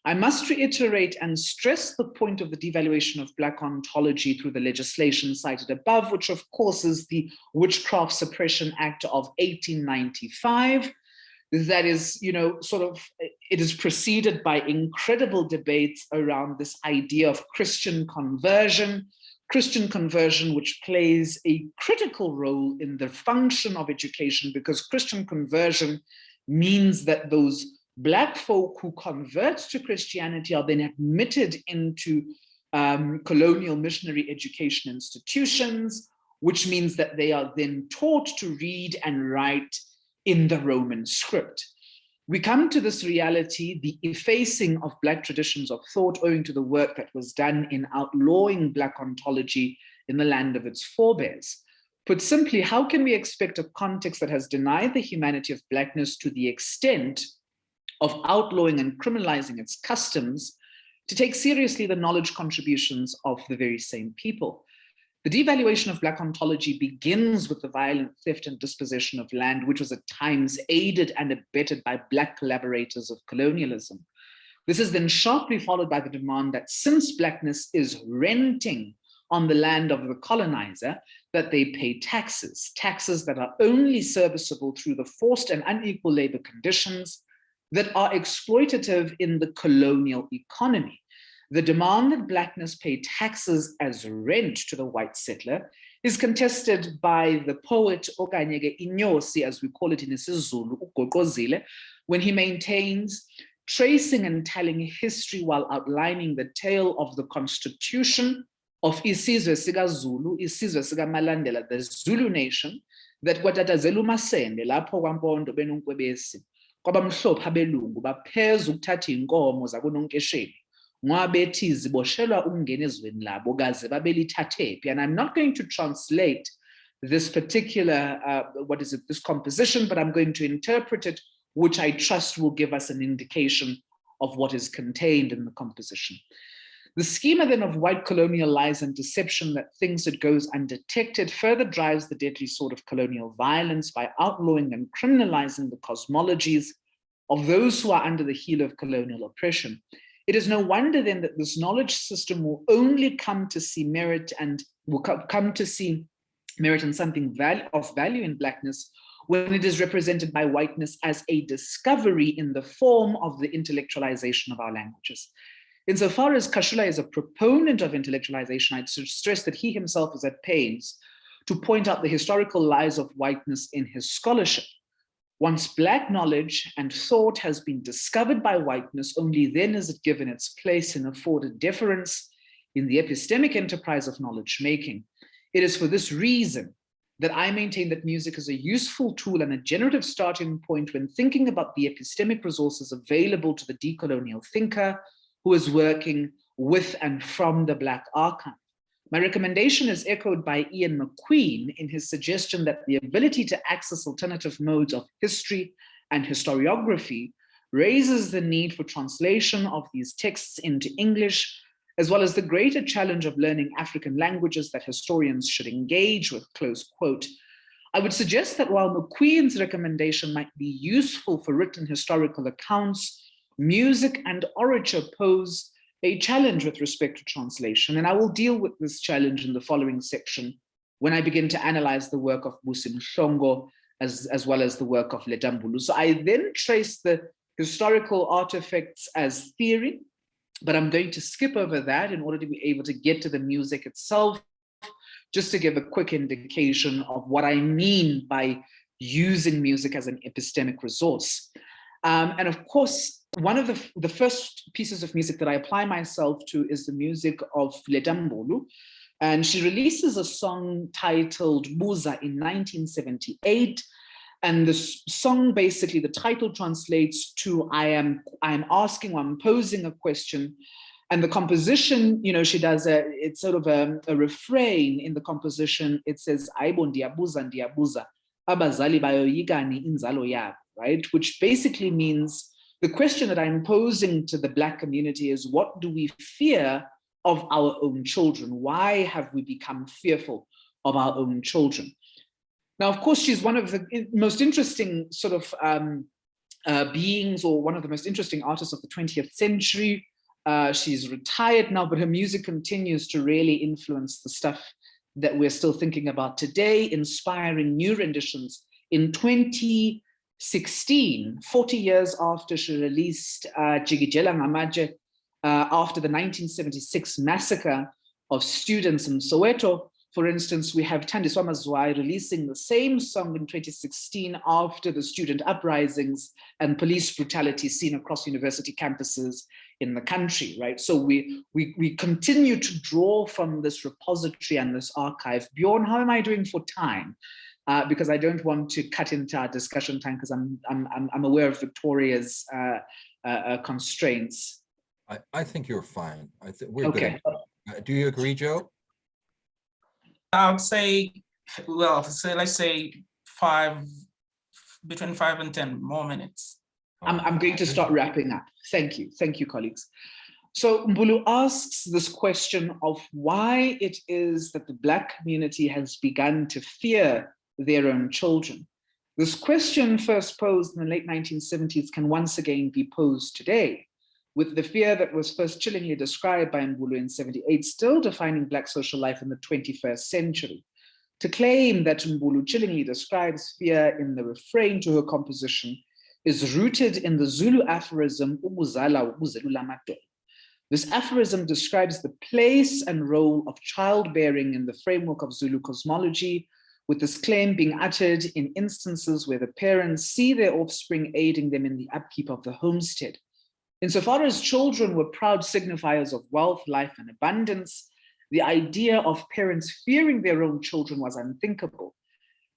I must reiterate and stress the point of the devaluation of Black ontology through the legislation cited above, which of course is the Witchcraft Suppression Act of 1895. That is, it is preceded by incredible debates around this idea of Christian conversion, which plays a critical role in the function of education, because Christian conversion means that those Black folk who convert to Christianity are then admitted into colonial missionary education institutions, which means that they are then taught to read and write in the Roman script. We come to this reality, the effacing of Black traditions of thought owing to the work that was done in outlawing Black ontology in the land of its forebears. Put simply, how can we expect a context that has denied the humanity of Blackness to the extent of outlawing and criminalizing its customs to take seriously the knowledge contributions of the very same people? The devaluation of Black ontology begins with the violent theft and dispossession of land, which was at times aided and abetted by Black collaborators of colonialism. This is then sharply followed by the demand that since Blackness is renting on the land of the colonizer, that they pay taxes that are only serviceable through the forced and unequal labor conditions that are exploitative in the colonial economy. The demand that Blackness pay taxes as rent to the white settler is contested by the poet Okanyeke Inyosi, as we call it in isiZulu, uGqogqozile, when he maintains, tracing and telling history while outlining the tale of the constitution of isizwe sikaZulu, isizwe sikaMalandela, the Zulu nation, that kwatatazela uMasende lapho kwaMpondo benonkwebesi kwabamhlophe abelungu bapheza ukuthatha inkomo zakuNonkesheni ngwabethi ziboshelwa ukungena ezweni labo kaze babelithathephi. And I'm not going to translate this particular this composition, but I'm going to interpret it, which I trust will give us an indication of what is contained in the composition. The schema then of white colonial lies and deception that thinks it goes undetected further drives the deadly sword of colonial violence by outlawing and criminalizing the cosmologies of those who are under the heel of colonial oppression. It is no wonder then that this knowledge system will only come to see merit and will come to see merit and something of value in Blackness when it is represented by whiteness as a discovery in the form of the intellectualization of our languages. Insofar as Kashula is a proponent of intellectualization, I'd stress that he himself is at pains to point out the historical lies of whiteness in his scholarship. Once Black knowledge and thought has been discovered by whiteness, only then is it given its place and afforded deference in the epistemic enterprise of knowledge making. It is for this reason that I maintain that music is a useful tool and a generative starting point when thinking about the epistemic resources available to the decolonial thinker who is working with and from the Black archive. My recommendation is echoed by Ian McQueen in his suggestion that the ability to access alternative modes of history and historiography raises the need for translation of these texts into English, as well as the greater challenge of learning African languages that historians should engage with, close quote. I would suggest that while McQueen's recommendation might be useful for written historical accounts, music and orature pose a challenge with respect to translation, and I will deal with this challenge in the following section when I begin to analyze the work of Busi Mhlongo as well as the work of Ledambulu. So I then trace the historical artifacts as theory, but I'm going to skip over that in order to be able to get to the music itself, just to give a quick indication of what I mean by using music as an epistemic resource. And of course, one of the first pieces of music that I apply myself to is the music of Ledambulu. And she releases a song titled Buza in 1978. And the song, basically, the title translates to I'm asking or I'm posing a question. And the composition, you know, she does it's sort of a refrain in the composition. It says, Aibo ndiyabuza ndiyabuza, abazali bayoyikani inzalo yabo, right? Which basically means the question that I'm posing to the Black community is, what do we fear of our own children? Why have we become fearful of our own children? Now, of course, she's one of the most interesting sort of beings, or one of the most interesting artists of the 20th century. She's retired now, but her music continues to really influence the stuff that we're still thinking about today, inspiring new renditions. In 2016, 40 years after she released Jigijela Ngamaje, after the 1976 massacre of students in Soweto, for instance, we have Thandiswa Mazwai releasing the same song in 2016 after the student uprisings and police brutality seen across university campuses in the country, right? So we continue to draw from this repository and this archive. Bjorn, how am I doing for time? Because I don't want to cut into our discussion time because I'm aware of Victoria's constraints. I think you're fine. We're okay. Good. Do you agree, Joe? I would say, well, so let's say between 5 and 10 more minutes. I'm going to start wrapping up. Thank you, colleagues. So Mbulu asks this question of why it is that the Black community has begun to fear their own children. This question, first posed in the late 1970s, can once again be posed today, with the fear that was first chillingly described by Mbulu in 78 still defining Black social life in the 21st century. To claim that Mbulu chillingly describes fear in the refrain to her composition is rooted in the Zulu aphorism, "Ubuzala ubuzelula amadoda." This aphorism describes the place and role of childbearing in the framework of Zulu cosmology, with this claim being uttered in instances where the parents see their offspring aiding them in the upkeep of the homestead. Insofar as children were proud signifiers of wealth, life, and abundance, the idea of parents fearing their own children was unthinkable.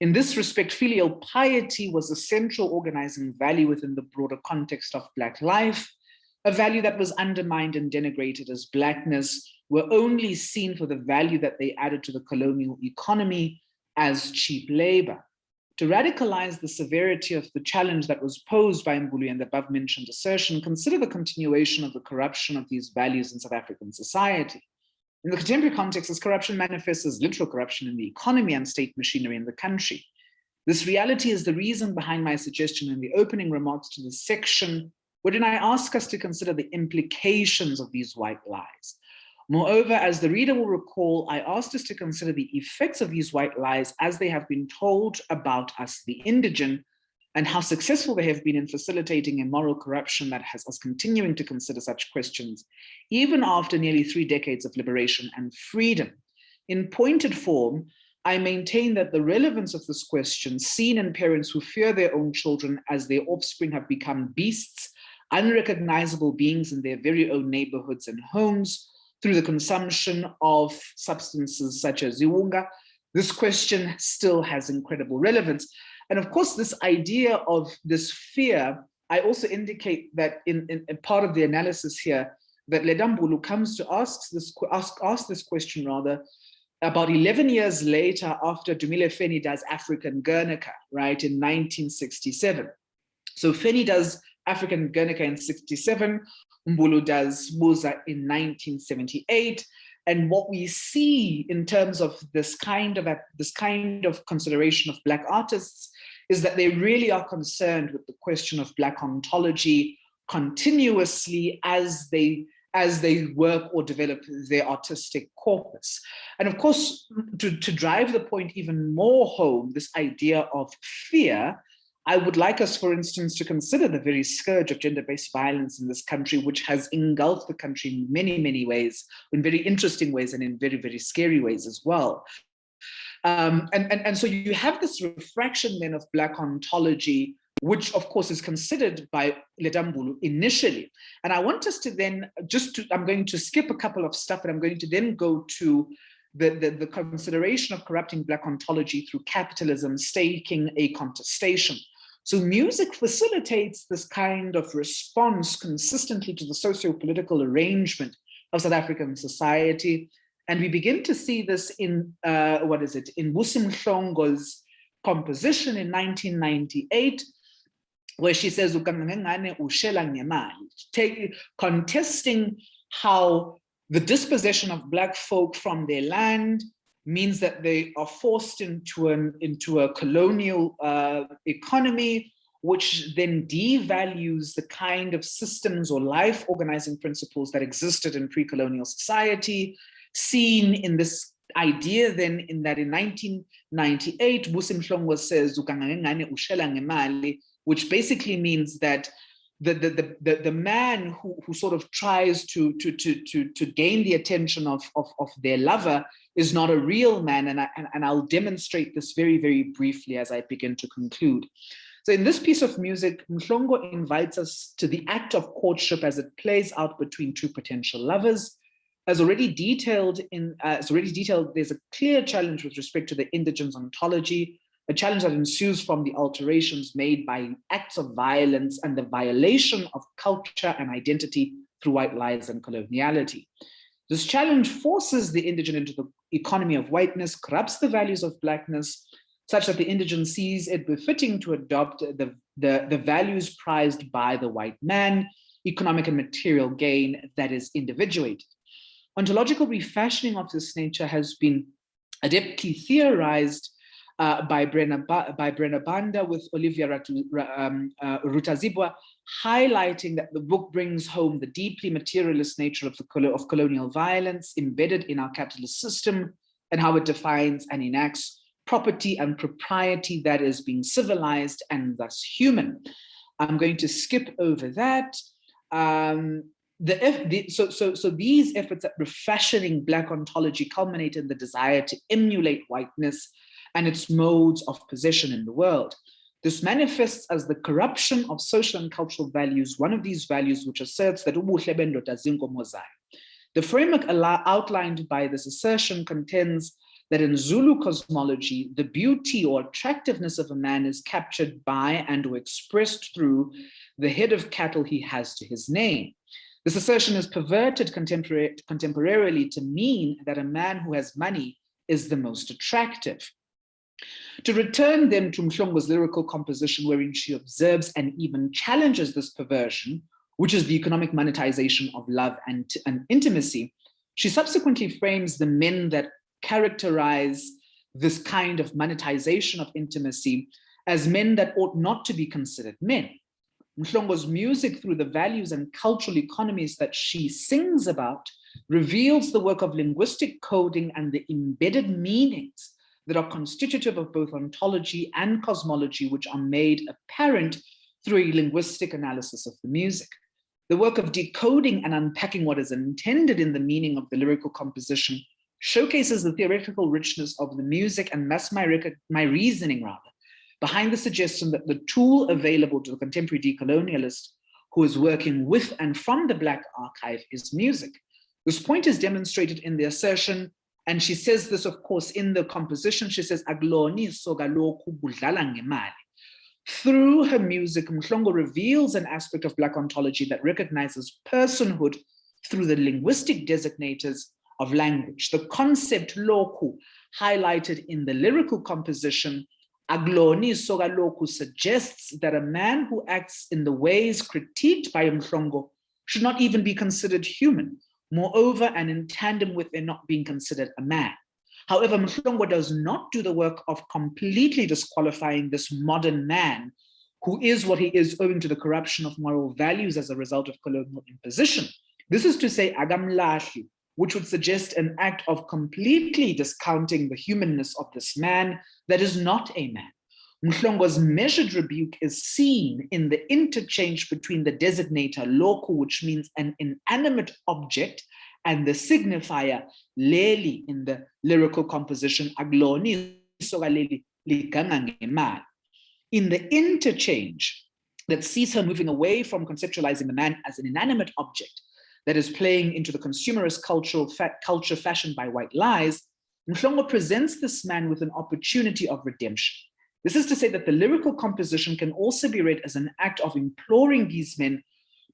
In this respect, filial piety was a central organizing value within the broader context of Black life, a value that was undermined and denigrated as Blackness were only seen for the value that they added to the colonial economy as cheap labor. To radicalize the severity of the challenge that was posed by Mbulu and the above-mentioned assertion, consider the continuation of the corruption of these values in South African society. In the contemporary context, this corruption manifests as literal corruption in the economy and state machinery in the country. This reality is the reason behind my suggestion in the opening remarks to this section, wherein I ask us to consider the implications of these white lies. Moreover, as the reader will recall, I asked us to consider the effects of these white lies as they have been told about us, the indigent, and how successful they have been in facilitating a moral corruption that has us continuing to consider such questions, even after nearly 3 decades of liberation and freedom. In pointed form, I maintain that the relevance of this question, seen in parents who fear their own children as their offspring have become beasts, unrecognizable beings in their very own neighborhoods and homes, through the consumption of substances such as ziwunga, this question still has incredible relevance. And of course, this idea of this fear, I also indicate that in part of the analysis here, that Ledambulu comes to ask this question rather, about 11 years later after Dumile Feni does African Guernica, right, in 1967. So Feni does African Guernica in 67, Mbulu does Muza in 1978. And what we see in terms of this kind of consideration of Black artists is that they really are concerned with the question of Black ontology continuously as they work or develop their artistic corpus. And of course, to drive the point even more home, this idea of fear, I would like us, for instance, to consider the very scourge of gender-based violence in this country, which has engulfed the country in many, many ways, in very interesting ways and in very, very scary ways as well. And so you have this refraction then of Black ontology, which of course is considered by Ledambulu initially. And I want us to then I'm going to skip a couple of stuff and I'm going to then go to the consideration of corrupting Black ontology through capitalism, staking a contestation. So music facilitates this kind of response consistently to the socio-political arrangement of South African society. And we begin to see this in, in Busi Mhlongo's composition in 1998, where she says, contesting how the dispossession of Black folk from their land means that they are forced into a colonial economy, which then devalues the kind of systems or life organizing principles that existed in pre-colonial society, seen in this idea then in that in 1998, Busi Mhlongo says, which basically means that the man who sort of tries to gain the attention of their lover is not a real man, and I'll demonstrate this very, very briefly as I begin to conclude. So in this piece of music, Mhlongo invites us to the act of courtship as it plays out between two potential lovers. As already detailed, there's a clear challenge with respect to the indigenous ontology, a challenge that ensues from the alterations made by acts of violence and the violation of culture and identity through white lies and coloniality. This challenge forces the indigent into the economy of whiteness, corrupts the values of Blackness, such that the indigent sees it befitting to adopt the values prized by the white man, economic and material gain that is individuated. Ontological refashioning of this nature has been adeptly theorized by Brenna Banda with Olivia Rutazibwa, highlighting that the book brings home the deeply materialist nature of colonial violence embedded in our capitalist system and how it defines and enacts property and propriety that is being civilized and thus human. I'm going to skip over that. So these efforts at refashioning Black ontology culminate in the desire to emulate whiteness and its modes of possession in the world. This manifests as the corruption of social and cultural values, one of these values which asserts that ubuhle bendoda zinkomo zayo. The framework outlined by this assertion contends that in Zulu cosmology, the beauty or attractiveness of a man is captured by and or expressed through the head of cattle he has to his name. This assertion is perverted contemporarily to mean that a man who has money is the most attractive. To return then to Mhlongo's lyrical composition, wherein she observes and even challenges this perversion, which is the economic monetization of love and intimacy, she subsequently frames the men that characterize this kind of monetization of intimacy as men that ought not to be considered men. Mhlongo's music, through the values and cultural economies that she sings about, reveals the work of linguistic coding and the embedded meanings that are constitutive of both ontology and cosmology, which are made apparent through a linguistic analysis of the music. The work of decoding and unpacking what is intended in the meaning of the lyrical composition showcases the theoretical richness of the music and mass my reasoning behind the suggestion that the tool available to the contemporary decolonialist who is working with and from the Black archive is music. This point is demonstrated in the assertion, and she says this, of course, in the composition. She says, "Agloni soga lokhu budlala ngemali." Through her music, Mhlongo reveals an aspect of Black ontology that recognizes personhood through the linguistic designators of language. The concept lokhu, highlighted in the lyrical composition, Agloni soga lokhu, suggests that a man who acts in the ways critiqued by Mhlongo should not even be considered human. Moreover, and in tandem with their not being considered a man. However, Mhlongo does not do the work of completely disqualifying this modern man, who is what he is owing to the corruption of moral values as a result of colonial imposition. This is to say, agamlahli, which would suggest an act of completely discounting the humanness of this man that is not a man. Mhlongo's measured rebuke is seen in the interchange between the designator lokhu, which means an inanimate object, and the signifier leli in the lyrical composition, agloni soga leli liganga ngemali. In the interchange that sees her moving away from conceptualizing the man as an inanimate object that is playing into the consumerist culture fashioned by white lies, Mhlongo presents this man with an opportunity of redemption. This is to say that the lyrical composition can also be read as an act of imploring these men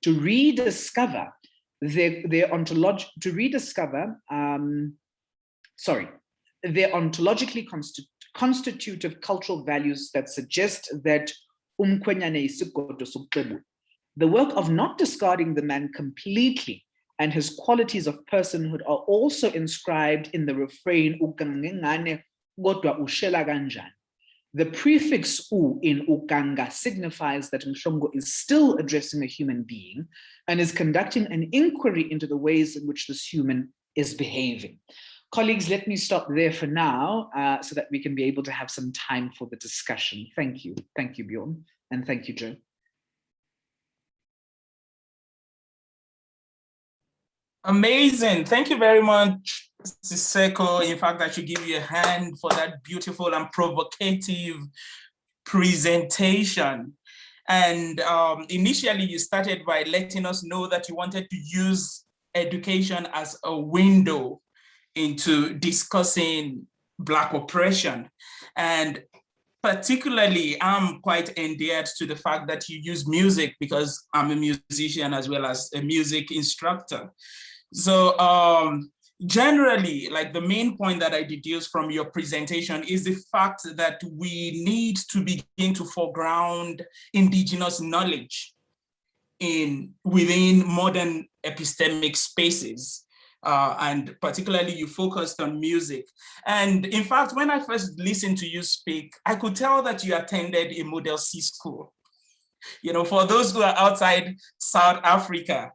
to rediscover their ontologically constitutive cultural values that suggest that the work of not discarding the man completely and his qualities of personhood are also inscribed in the refrain kodwa ushela kanjani. The prefix u in Uganga signifies that Mhlongo is still addressing a human being and is conducting an inquiry into the ways in which this human is behaving. Colleagues, let me stop there for now so that we can be able to have some time for the discussion. Thank you. Thank you, Bjorn. And thank you, Joe. Amazing. Thank you very much, Siseko. In fact, I should give you a hand for that beautiful and provocative presentation. And initially, you started by letting us know that you wanted to use education as a window into discussing Black oppression. And particularly, I'm quite endeared to the fact that you use music because I'm a musician as well as a music instructor. So generally, like the main point that I deduce from your presentation is the fact that we need to begin to foreground indigenous knowledge within modern epistemic spaces. And particularly you focused on music. And in fact, when I first listened to you speak, I could tell that you attended a Model C school. You know, for those who are outside South Africa,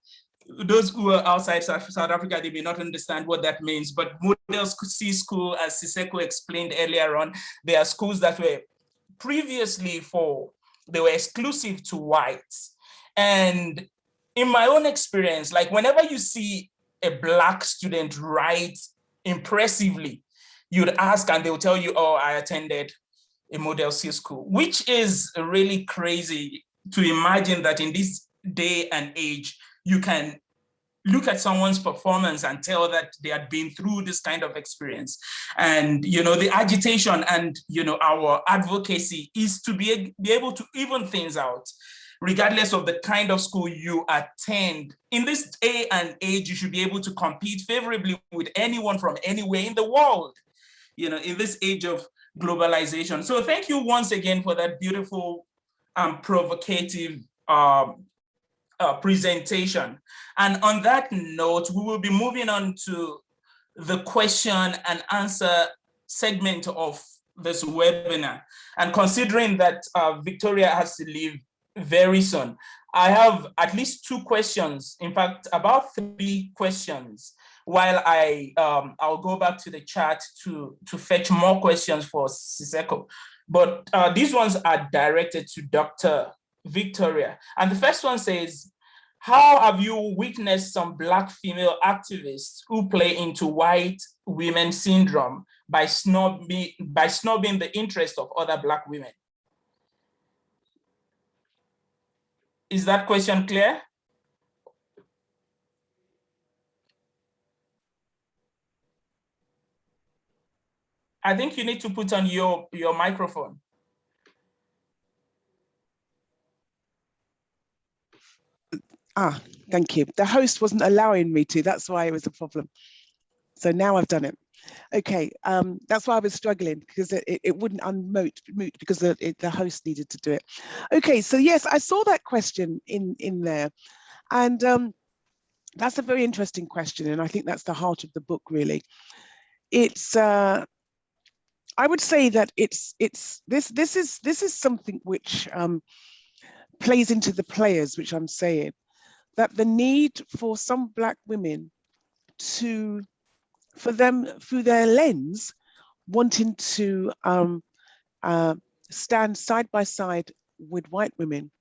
they may not understand what that means, but Model C school, as Siseko explained earlier on, they are schools that were previously they were exclusive to whites. And in my own experience, like whenever you see a Black student write impressively, you'd ask and they'll tell you, oh, I attended a model C school, which is really crazy to imagine that in this day and age, you can look at someone's performance and tell that they had been through this kind of experience. And, the agitation and, our advocacy is to be able to even things out, regardless of the kind of school you attend. In this day and age, you should be able to compete favorably with anyone from anywhere in the world, in this age of globalization. So thank you once again for that beautiful and provocative presentation. And on that note, we will be moving on to the question and answer segment of this webinar. And considering that Victoria has to leave very soon, I have at least 2 questions, in fact, about 3 questions, while I'll go back to the chat to fetch more questions for Siseko. But these ones are directed to Dr. Victoria. And the first one says, how have you witnessed some Black female activists who play into white women syndrome by snubbing the interest of other Black women? Is that question clear? I think you need to put on your microphone. Thank you. The host wasn't allowing me to, that's why it was a problem. So now I've done it. Okay, that's why I was struggling, because it wouldn't unmute because the host needed to do it. Okay, so yes, I saw that question in there. And that's a very interesting question. And I think that's the heart of the book, really. It's, I would say that this is something which plays into the players, which I'm saying, that the need for some Black women for them, through their lens, wanting to stand side by side with white women,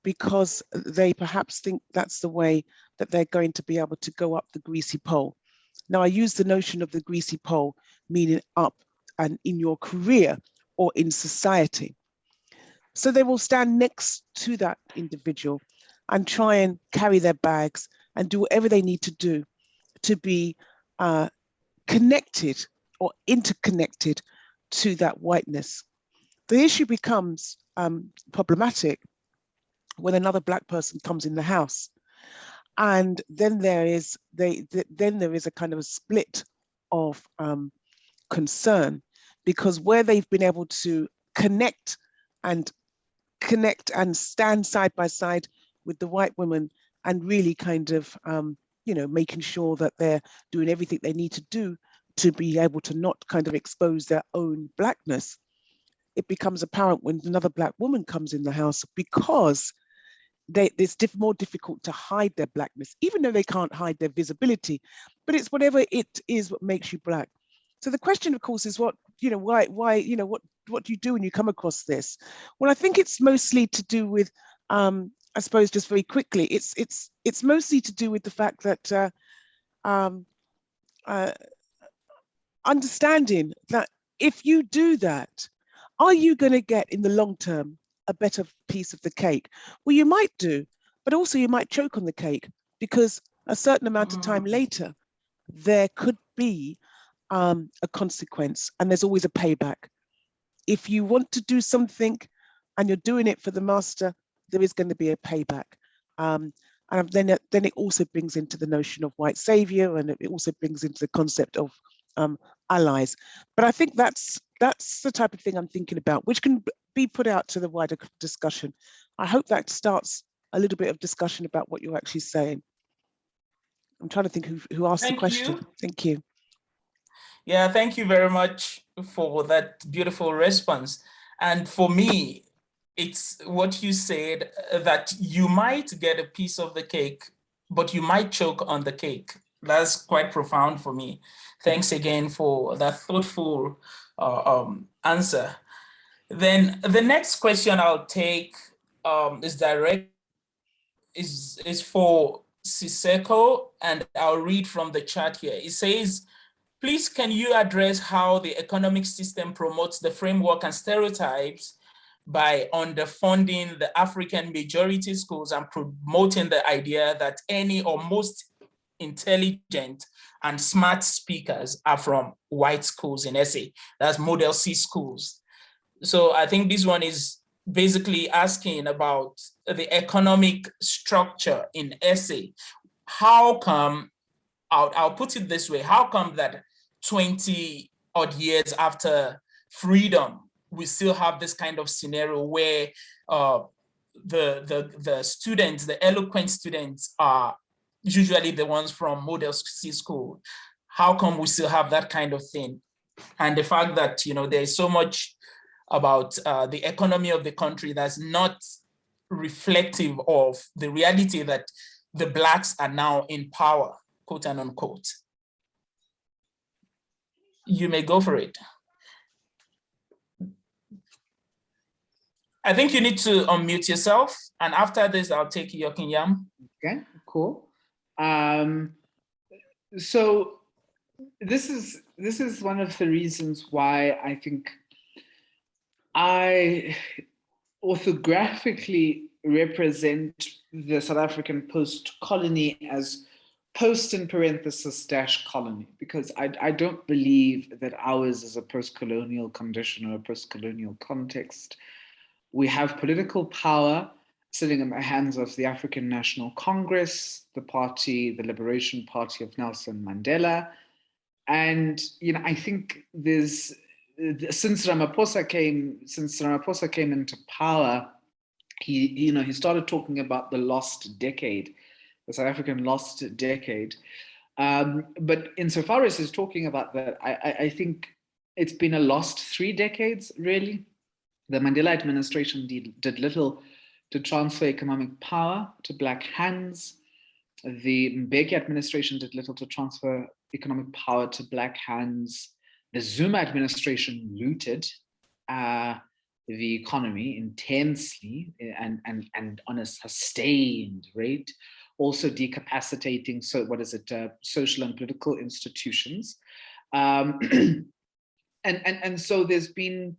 because they perhaps think that's the way that they're going to be able to go up the greasy pole. Now, I use the notion of the greasy pole, meaning up and in your career or in society. So they will stand next to that individual and try and carry their bags and do whatever they need to do to be connected or interconnected to that whiteness. The issue becomes problematic when another Black person comes in the house, and then there is a kind of a split of concern, because where they've been able to connect and stand side by side with the white woman and really kind of making sure that they're doing everything they need to do to be able to not kind of expose their own Blackness, it becomes apparent when another Black woman comes in the house, because it's more difficult to hide their Blackness, even though they can't hide their visibility, but it's whatever it is what makes you Black. So the question, of course, is what do you do when you come across this? Well, I think it's mostly to do with, I suppose, just very quickly, it's mostly to do with the fact that understanding that if you do that, are you going to get in the long term a better piece of the cake? Well, you might do, but also you might choke on the cake, because a certain amount of time later, there could be a consequence, and there's always a payback. If you want to do something and you're doing it for the master, there is going to be a payback. And then it also brings into the notion of white savior, and it also brings into the concept of allies. But I think that's the type of thing I'm thinking about, which can be put out to the wider discussion. I hope that starts a little bit of discussion about what you're actually saying. I'm trying to think who asked the question. Thank you. Yeah, thank you very much for that beautiful response. And for me, it's what you said, that you might get a piece of the cake, but you might choke on the cake. That's quite profound for me. Thanks again for that thoughtful answer. Then the next question I'll take is for Siseko, and I'll read from the chat here. It says, Please, can you address how the economic system promotes the framework and stereotypes by underfunding the African majority schools and promoting the idea that any or most intelligent and smart speakers are from white schools in SA, that's Model C schools. So I think this one is basically asking about the economic structure in SA. How come, I'll put it this way, how come that 20 odd years after freedom, we still have this kind of scenario where the students, the eloquent students, are usually the ones from Model C school? How come we still have that kind of thing? And the fact that, you know, there's so much about the economy of the country that's not reflective of the reality that the Blacks are now in power, quote and unquote. You may go for it. I think you need to unmute yourself, and after this, I'll take Yokin Yam. Okay, cool. So this is one of the reasons why I think I orthographically represent the South African post-colony as post in parenthesis dash colony, because I don't believe that ours is a post-colonial condition or a post-colonial context. We have political power sitting in the hands of the African National Congress, the party, the Liberation Party of Nelson Mandela. And, you know, I think there's, since Ramaphosa came into power, he started talking about the lost decade, the South African lost decade. But insofar as he's talking about that, I think it's been a lost 3 decades, really. The Mandela administration did little to transfer economic power to Black hands. The Mbeki administration did little to transfer economic power to Black hands. The Zuma administration looted the economy intensely and on a sustained rate, also decapacitating, social and political institutions. And so there's been,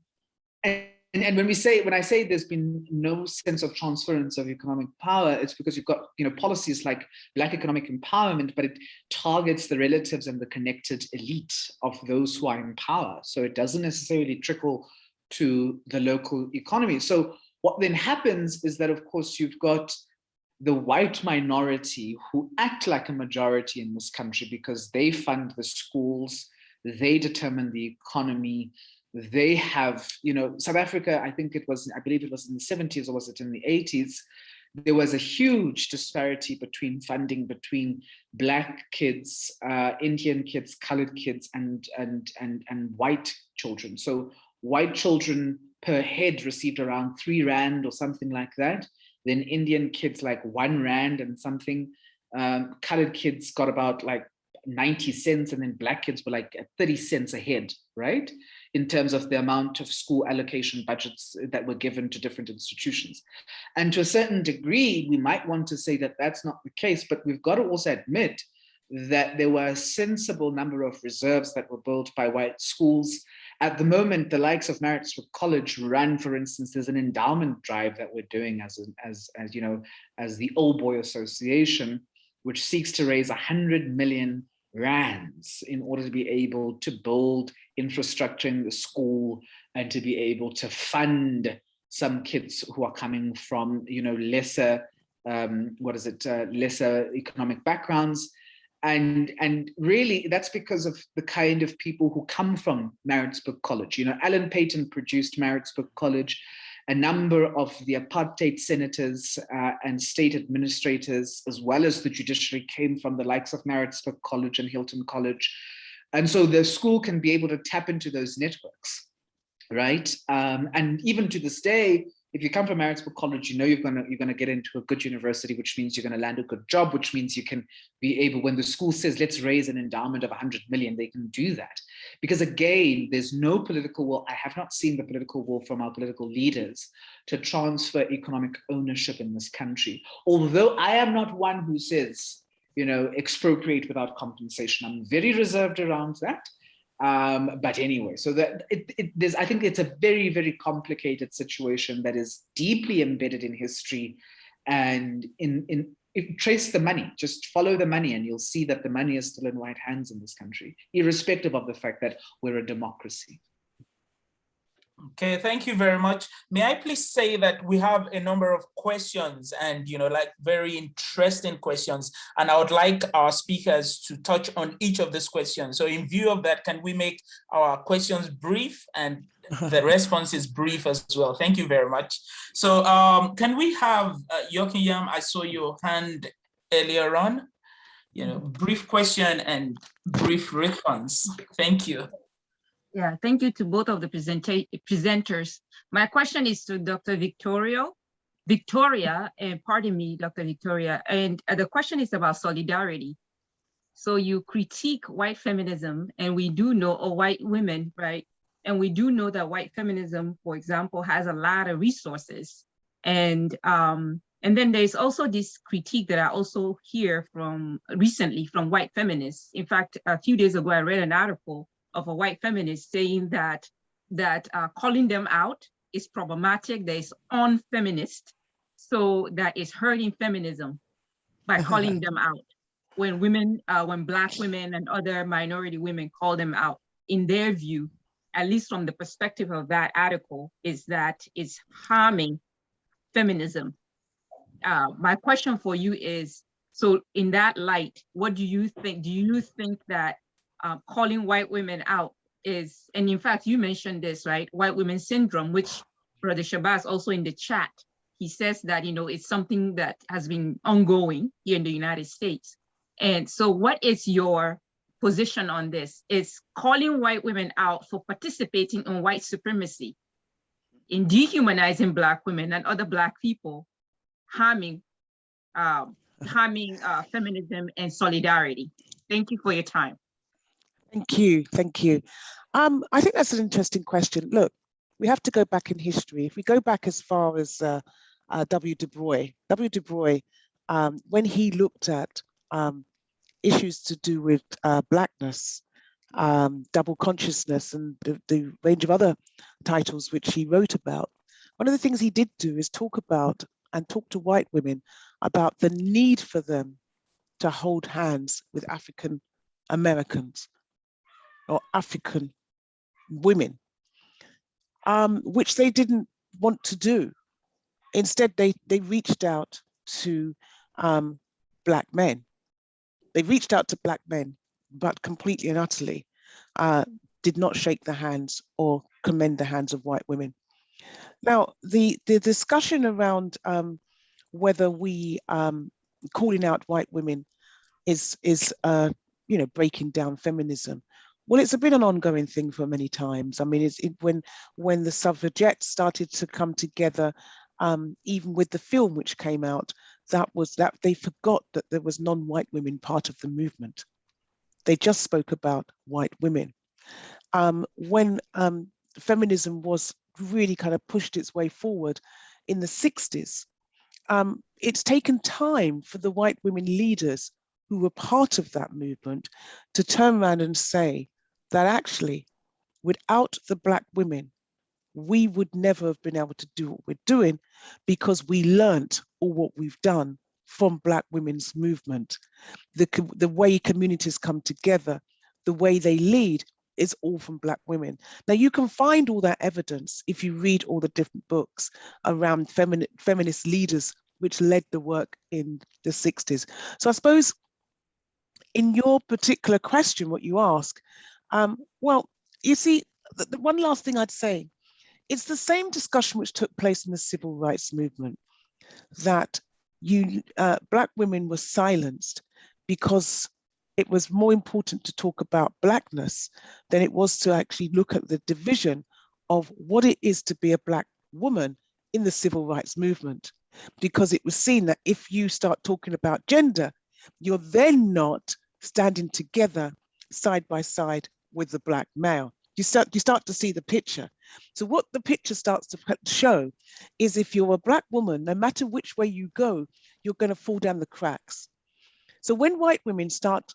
and when I say there's been no sense of transference of economic power, it's because you've got, you know, policies like Black economic empowerment, but it targets the relatives and the connected elite of those who are in power. So it doesn't necessarily trickle to the local economy. So what then happens is that, of course, you've got the white minority who act like a majority in this country because they fund the schools, they determine the economy. They have, you know, South Africa, I believe it was in the 70s, or was it in the 80s? There was a huge disparity between funding between Black kids, Indian kids, colored kids, and white children. So white children per head received around 3 Rand or something like that. Then Indian kids like 1 Rand and something. Colored kids got about like 90 cents, and then Black kids were like 30 cents a head, right? In terms of the amount of school allocation budgets that were given to different institutions. And to a certain degree, we might want to say that that's not the case, but we've got to also admit that there were a sensible number of reserves that were built by white schools. At the moment, the likes of Maritzburg College run, for instance, there's an endowment drive that we're doing as the Old Boy Association, which seeks to raise 100 million rands in order to be able to build infrastructure in the school and to be able to fund some kids who are coming from, you know, lesser economic backgrounds. And really that's because of the kind of people who come from Maritzburg College. You know, Alan Paton produced Maritzburg College. A number of the apartheid senators and state administrators, as well as the judiciary, came from the likes of Maritzburg College and Hilton College. And so the school can be able to tap into those networks, right? And even to this day, if you come from Maritzburg College, you know you're gonna get into a good university, which means you're gonna land a good job, which means you can be able, when the school says, let's raise an endowment of 100 million, they can do that. Because again, there's no political will. I have not seen the political will from our political leaders to transfer economic ownership in this country. Although I am not one who says expropriate without compensation. I'm very reserved around that. But anyway, so that I think it's a very, very complicated situation that is deeply embedded in history, and trace the money, just follow the money, and you'll see that the money is still in white hands in this country, irrespective of the fact that we're a democracy. Okay, thank you very much. May I please say that we have a number of questions and, like very interesting questions, and I would like our speakers to touch on each of these questions. So in view of that, can we make our questions brief and the responses brief as well? Thank you very much. So can we have Yokinyam, I saw your hand earlier on, brief question and brief response. Thank you. Yeah, thank you to both of the presenters. My question is to Dr. Victoria, and pardon me, Dr. Victoria, and the question is about solidarity. So you critique white feminism, and we do know, or white women, right? And we do know that white feminism, for example, has a lot of resources. And then there's also this critique that I also hear recently from white feminists. In fact, a few days ago, I read an article of a white feminist saying that calling them out is problematic, that is unfeminist, so that is hurting feminism by calling them out. When Black women and other minority women call them out, in their view, at least from the perspective of that article, is that it's harming feminism. My question for you is, so in that light, what do you think? Do you think that calling white women out is, and in fact, you mentioned this, right? White women syndrome, which Brother Shabazz also in the chat, he says that, it's something that has been ongoing here in the United States. And so what is your position on this? Is calling white women out for participating in white supremacy, in dehumanizing Black women and other Black people, harming feminism and solidarity? Thank you for your time. Thank you. Thank you. I think that's an interesting question. Look, we have to go back in history. If we go back as far as W. Du Bois, when he looked at issues to do with Blackness, double consciousness, and the range of other titles which he wrote about, one of the things he did do is talk to white women about the need for them to hold hands with African Americans or African women, which they didn't want to do. Instead, they reached out to Black men. They reached out to Black men, but completely and utterly did not shake the hands or commend the hands of white women. Now, the discussion around whether we calling out white women is breaking down feminism. Well, it's been an ongoing thing for many times. I mean, when the suffragettes started to come together, even with the film which came out, that they forgot that there was non-white women part of the movement. They just spoke about white women. When feminism was really kind of pushed its way forward in the 60s, it's taken time for the white women leaders who were part of that movement to turn around and say that actually, without the Black women, we would never have been able to do what we're doing, because we learnt all what we've done from Black women's movement. The way communities come together, the way they lead, is all from Black women. Now, you can find all that evidence if you read all the different books around feminist leaders which led the work in the 60s. So I suppose in your particular question, what you ask, well, you see, the one last thing I'd say, it's the same discussion which took place in the civil rights movement, that Black women were silenced because it was more important to talk about Blackness than it was to actually look at the division of what it is to be a Black woman in the civil rights movement. Because it was seen that if you start talking about gender, you're then not standing together side by side with the Black male. You start to see the picture. So what the picture starts to show is, if you're a Black woman, no matter which way you go, you're going to fall down the cracks. So when white women start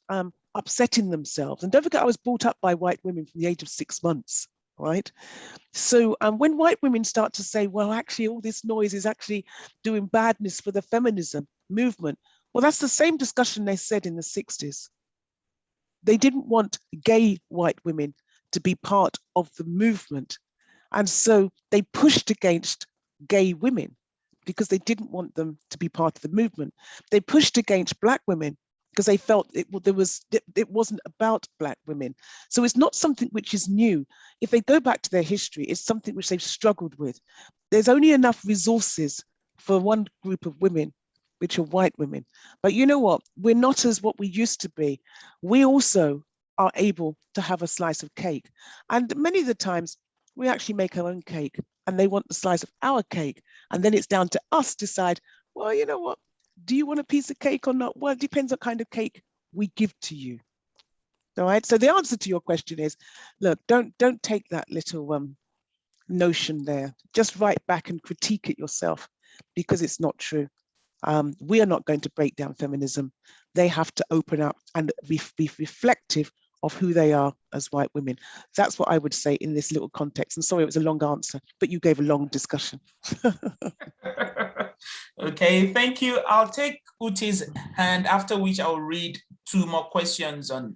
upsetting themselves, and don't forget, I was brought up by white women from the age of 6 months, right? So when white women start to say, well, actually, all this noise is actually doing badness for the feminism movement, well, that's the same discussion they said in the 60s. They didn't want gay white women to be part of the movement. And so they pushed against gay women because they didn't want them to be part of the movement. They pushed against Black women because they felt it wasn't about Black women. So it's not something which is new. If they go back to their history, it's something which they've struggled with. There's only enough resources for one group of women, which are white women. But you know what? We're not as what we used to be. We also are able to have a slice of cake. And many of the times we actually make our own cake and they want the slice of our cake. And then it's down to us to decide, well, you know what? Do you want a piece of cake or not? Well, it depends what kind of cake we give to you. All right. So the answer to your question is, look, don't take that little notion there. Just write back and critique it yourself because it's not true. We are not going to break down feminism. They have to open up and be reflective of who they are as white women. That's what I would say in this little context. And sorry, it was a long answer, but you gave a long discussion. Okay, thank you. I'll take Uti's hand, after which I'll read 2 more questions on.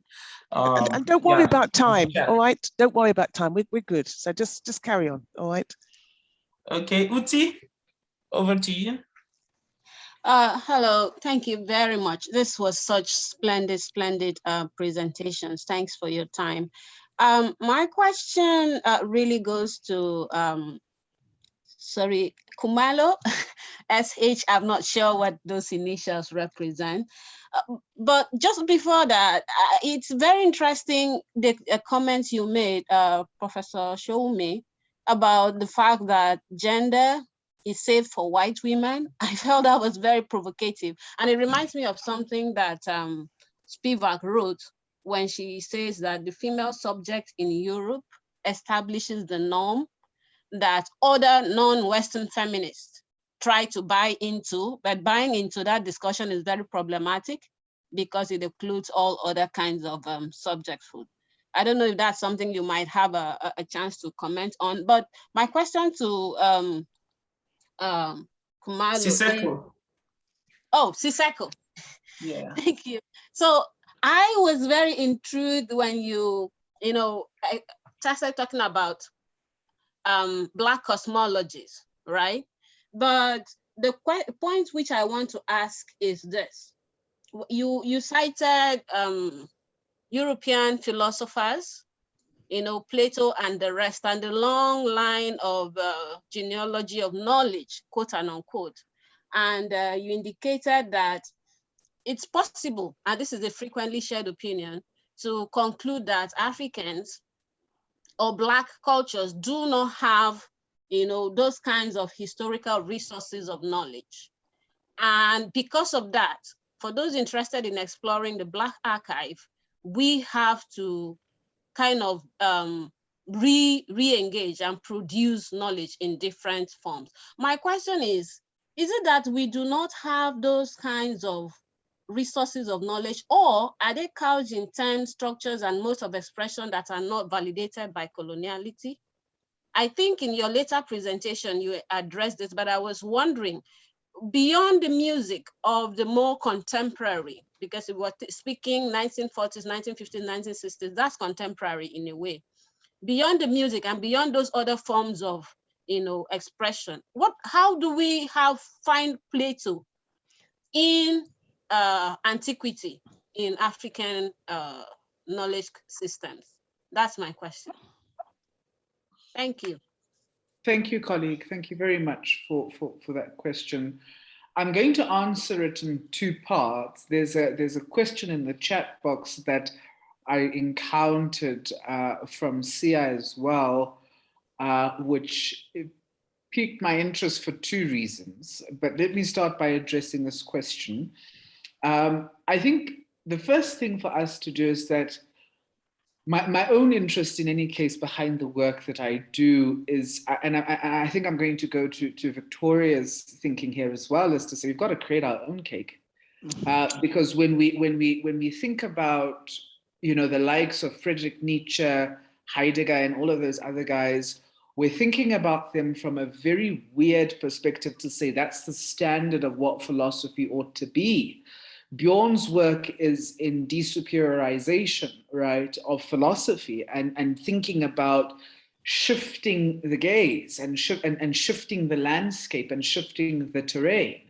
And don't worry about time, all right? Don't worry about time. We're good. So just carry on, all right? Okay, Uti, over to you. Hello, thank you very much. This was such splendid presentations. Thanks for your time. My question really goes to, sorry, Kumalo, SH, I'm not sure what those initials represent. But just before that, it's very interesting, the comments you made, Professor Showme, about the fact that gender is safe for white women. I felt that was very provocative. And it reminds me of something that Spivak wrote when she says that the female subject in Europe establishes the norm that other non-Western feminists try to buy into, but buying into that discussion is very problematic because it includes all other kinds of subjecthood. I don't know if that's something you might have a chance to comment on, but my question to Kumalo. Siseko. Oh, Siseko. Yeah. Thank you. So I was very intrigued when you started talking about Black cosmologies, right? But the point which I want to ask is this. You cited European philosophers, Plato and the rest, and the long line of genealogy of knowledge, quote and unquote. And you indicated that it's possible, and this is a frequently shared opinion, to conclude that Africans or Black cultures do not have, those kinds of historical resources of knowledge. And because of that, for those interested in exploring the Black archive, we have to kind of re-engage and produce knowledge in different forms. My question is it that we do not have those kinds of resources of knowledge, or are they couched in terms, structures, and modes of expression that are not validated by coloniality? I think in your later presentation, you addressed this, but I was wondering, beyond the music of the more contemporary, because we were speaking 1940s, 1950s, 1960s, that's contemporary in a way. Beyond the music and beyond those other forms of, expression, how do we find Plato in antiquity in African knowledge systems? That's my question. Thank you. Thank you, colleague. Thank you very much for that question. I'm going to answer it in 2 parts. There's a question in the chat box that I encountered from Sia as well, which piqued my interest for 2 reasons. But let me start by addressing this question. I think the first thing for us to do is that my own interest in any case behind the work that I do is, and I think I'm going to go to Victoria's thinking here as well, is to say we've got to create our own cake. Because when we think about, you know, the likes of Friedrich Nietzsche, Heidegger, and all of those other guys, we're thinking about them from a very weird perspective to say that's the standard of what philosophy ought to be. Bjorn's work is in desuperiorization, right, of philosophy, and thinking about shifting the gaze and shifting the landscape and shifting the terrain.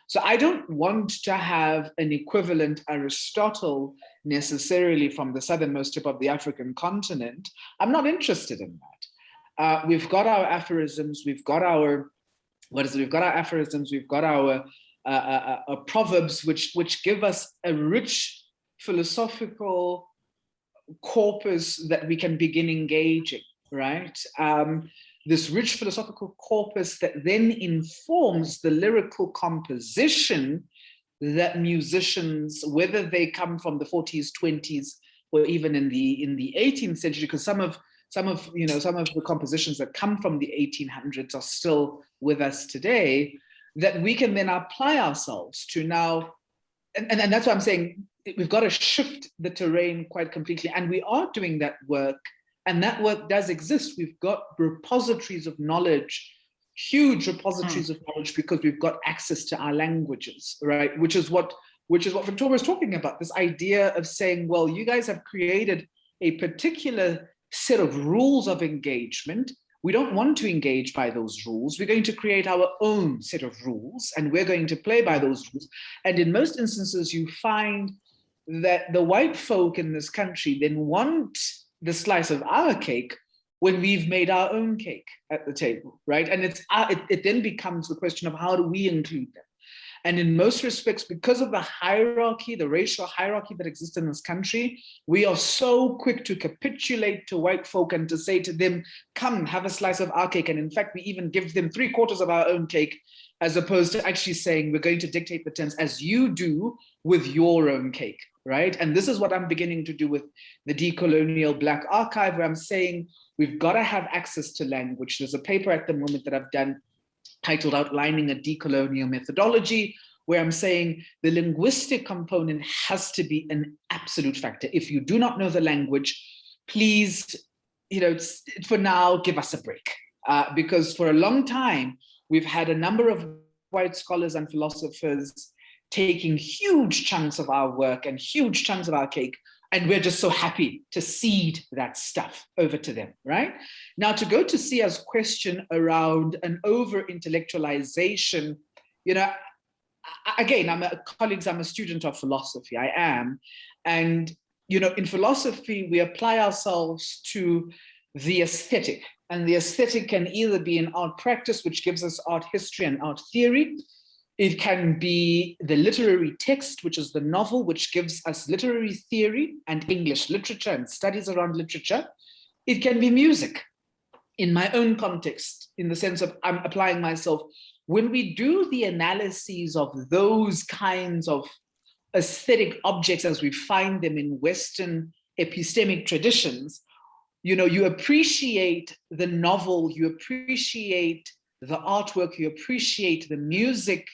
So I don't want to have an equivalent Aristotle necessarily from the southernmost tip of the African continent. I'm not interested in that. We've got our aphorisms, we've got our, we've got our aphorisms, we've got our proverbs, which give us a rich philosophical corpus that we can begin engaging, right? This rich philosophical corpus that then informs the lyrical composition that musicians, whether they come from the 40s, 20s, or even in the 18th century, because some of the compositions that come from the 1800s are still with us today, that we can then apply ourselves to now, and that's why I'm saying we've got to shift the terrain quite completely, and we are doing that work. And that work does exist. We've got repositories of knowledge, huge repositories of knowledge, because we've got access to our languages, right? Which is what Victoria was talking about, this idea of saying, well, you guys have created a particular set of rules of engagement. We don't want to engage by those rules. We're going to create our own set of rules, and we're going to play by those rules. And in most instances, you find that the white folk in this country then want the slice of our cake when we've made our own cake at the table, right? And it then becomes the question of how do we include them? And in most respects, because of the hierarchy, the racial hierarchy that exists in this country, we are so quick to capitulate to white folk and to say to them, come, have a slice of our cake. And in fact, we even give them 3/4 of our own cake, as opposed to actually saying, we're going to dictate the terms as you do with your own cake, right? And this is what I'm beginning to do with the Decolonial Black Archive, where I'm saying we've got to have access to language. There's a paper at the moment that I've done titled Outlining a Decolonial Methodology, where I'm saying the linguistic component has to be an absolute factor. If you do not know the language, please, you know, for now, give us a break. Because for a long time, we've had a number of white scholars and philosophers taking huge chunks of our work and huge chunks of our cake, and we're just so happy to cede that stuff over to them, right? Now, to go to Sia's question around an over-intellectualization, you know, again, I'm a student of philosophy, I am. And, you know, in philosophy, we apply ourselves to the aesthetic. And the aesthetic can either be an art practice, which gives us art history and art theory. It can be the literary text, which is the novel, which gives us literary theory and English literature and studies around literature. It can be music, in my own context, in the sense of I'm applying myself. When we do the analyses of those kinds of aesthetic objects as we find them in Western epistemic traditions, you know, you appreciate the novel, you appreciate the artwork, you appreciate the music,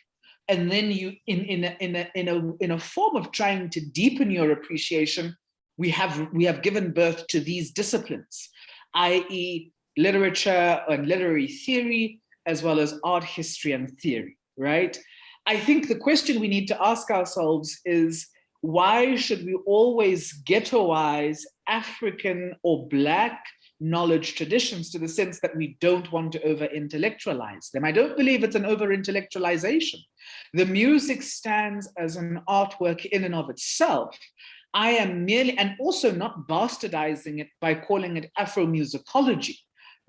and then you, in a form of trying to deepen your appreciation, we have given birth to these disciplines, i.e., literature and literary theory, as well as art history and theory, right? I think the question we need to ask ourselves is, why should we always ghettoize African or Black knowledge traditions, to the sense that we don't want to over-intellectualize them? I don't believe it's an over-intellectualization. The music stands as an artwork in and of itself. I am merely, and also not bastardizing it by calling it Afromusicology,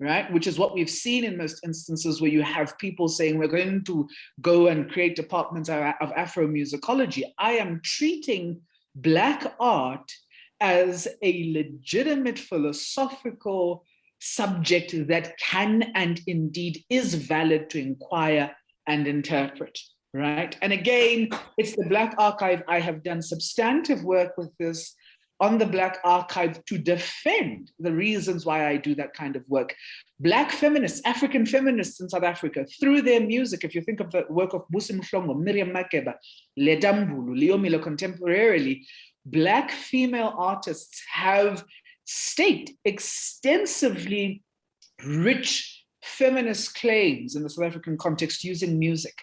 right? Which is what we've seen in most instances, where you have people saying, we're going to go and create departments of Afromusicology. I am treating Black art as a legitimate philosophical subject that can and indeed is valid to inquire and interpret, right? And again, it's the Black Archive. I have done substantive work with this on the Black Archive to defend the reasons why I do that kind of work. Black feminists, African feminists in South Africa, through their music, if you think of the work of Busi Mhlongo, Miriam Makeba, Ledambulu, Leo Milo contemporarily, Black female artists have staked extensively rich feminist claims in the South African context using music.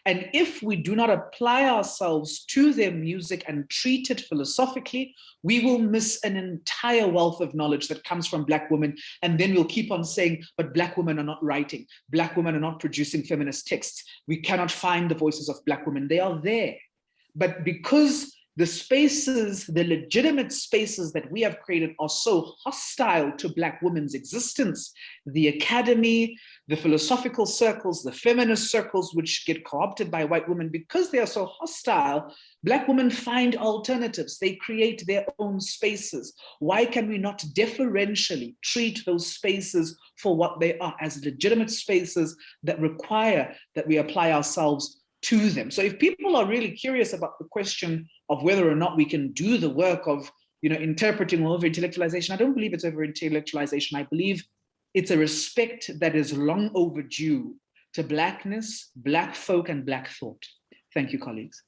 And if we do not apply ourselves to their music and treat it philosophically, we will miss an entire wealth of knowledge that comes from Black women. And then we'll keep on saying, but Black women are not writing. Black women are not producing feminist texts. We cannot find the voices of Black women. They are there. But because the spaces, the legitimate spaces that we have created are so hostile to Black women's existence, the academy, the philosophical circles, the feminist circles, which get co-opted by white women, because they are so hostile, Black women find alternatives. They create their own spaces. Why can we not deferentially treat those spaces for what they are, as legitimate spaces that require that we apply ourselves to them? So if people are really curious about the question of whether or not we can do the work of, interpreting over-intellectualization, I don't believe it's over-intellectualization. I believe it's a respect that is long overdue to Blackness, Black folk, and Black thought. Thank you, colleagues.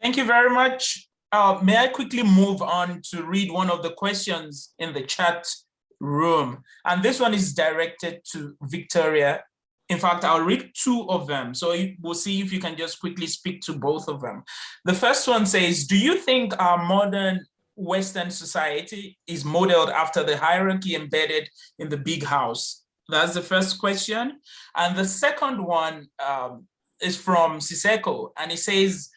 Thank you very much. May I quickly move on to read one of the questions in the chat room? And this one is directed to Victoria. In fact, I'll read two of them. So we'll see if you can just quickly speak to both of them. The first one says, do you think our modern Western society is modeled after the hierarchy embedded in the big house? That's the first question. And the second one is from Siseko, and it says,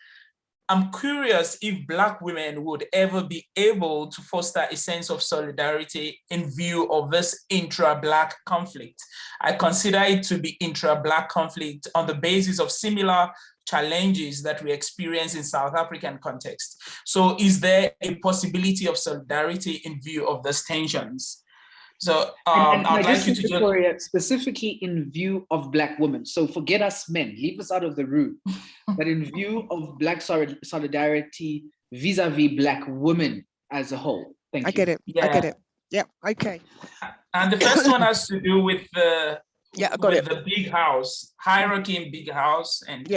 I'm curious if Black women would ever be able to foster a sense of solidarity in view of this intra-Black conflict. I consider it to be intra-Black conflict on the basis of similar challenges that we experience in South African context. So is there a possibility of solidarity in view of these tensions? So I'd like you to Victoria, specifically in view of Black women. So forget us men, leave us out of the room. But in view of Black solidarity vis-a-vis Black women as a whole. Thank you. I get it. Yeah. I get it. Yeah. Okay. And the first one has to do with the the big house, hierarchy in big house, and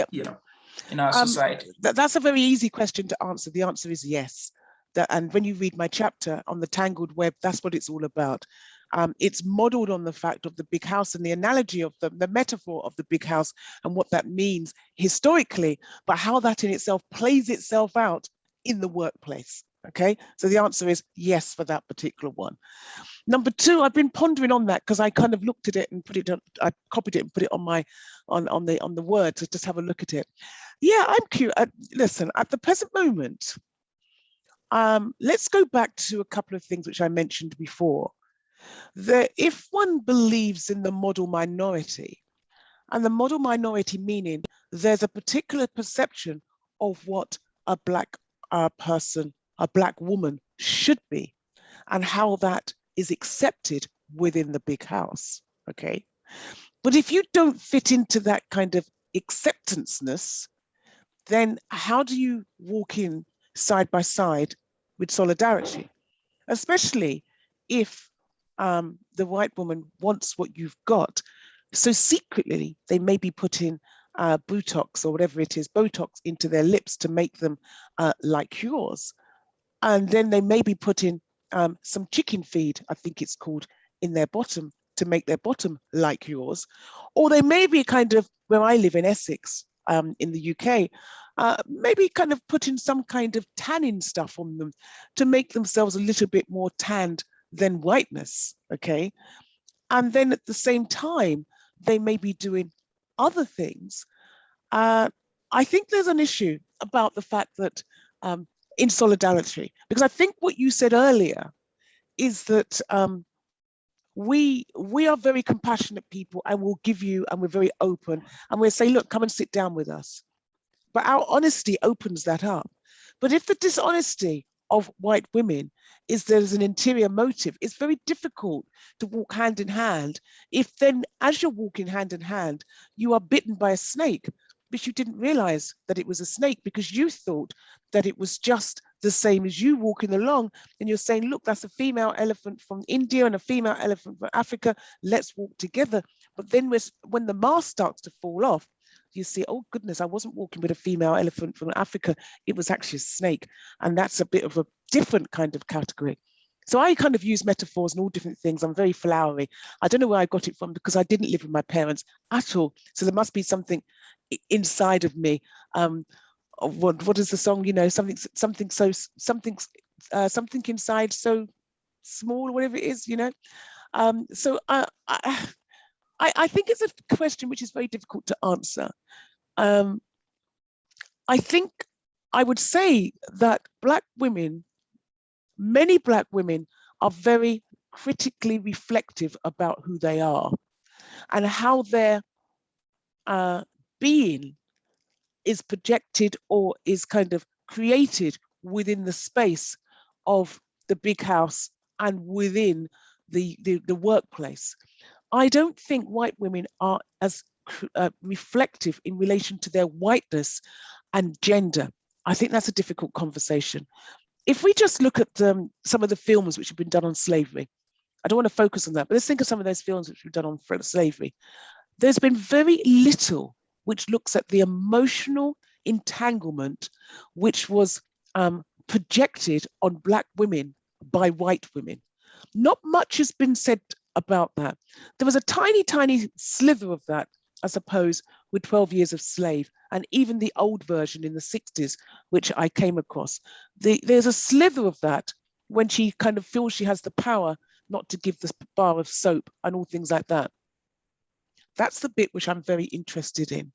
in our society. That's a very easy question to answer. The answer is yes. And when you read my chapter on the tangled web, that's what it's all about. It's modeled on the fact of the big house and the analogy of the metaphor of the big house and what that means historically, but how that in itself plays itself out in the workplace. Okay, so the answer is yes for that particular one. Number two, I've been pondering on that because I kind of looked at it and put it on, I copied it and put it on my on the Word to just have a look at it. Yeah, I'm curious. Listen, at the present moment, let's go back to a couple of things which I mentioned before. If one believes in the model minority, and the model minority meaning there's a particular perception of what a Black person, a Black woman should be, and how that is accepted within the big house, okay? But if you don't fit into that kind of acceptanceness, then how do you walk in side by side with solidarity? Especially if the white woman wants what you've got. So secretly, they may be putting Botox or whatever it is, Botox into their lips to make them like yours. And then they may be putting some chicken feed, I think it's called, in their bottom to make their bottom like yours. Or they may be kind of, where I live in Essex, in the UK, maybe kind of putting some kind of tanning stuff on them to make themselves a little bit more tanned than whiteness, okay? And then at the same time, they may be doing other things. I think there's an issue about the fact that in solidarity, because I think what you said earlier is that we are very compassionate people, and we'll give you, and we're very open, and we'll say, look, come and sit down with us. But our honesty opens that up. But if the dishonesty of white women is there's an interior motive, it's very difficult to walk hand in hand if then, as you're walking hand in hand, you are bitten by a snake, but you didn't realize that it was a snake because you thought that it was just the same as you walking along and you're saying, look, that's a female elephant from India and a female elephant from Africa, let's walk together. But then when the mask starts to fall off, you see, oh goodness, I wasn't walking with a female elephant from Africa, it was actually a snake. And that's a bit of a different kind of category. So I kind of use metaphors and all different things. I'm very flowery. I don't know where I got it from because I didn't live with my parents at all. So there must be something inside of me. What is the song? You know, something inside so small, whatever it is. You know. So I think it's a question which is very difficult to answer. I think I would say that Black women, many Black women, are very critically reflective about who they are and how their being is projected or is kind of created within the space of the big house and within the workplace. I don't think white women are as reflective in relation to their whiteness and gender. I think that's a difficult conversation. If we just look at some of the films which have been done on slavery, I don't want to focus on that, but let's think of some of those films which were done on slavery. There's been very little which looks at the emotional entanglement which was projected on Black women by white women. Not much has been said about that. There was a tiny, tiny slither of that, I suppose, with 12 Years a Slave, and even the old version in the 60s, which I came across. There's a slither of that when she kind of feels she has the power not to give the bar of soap and all things like that. That's the bit which I'm very interested in,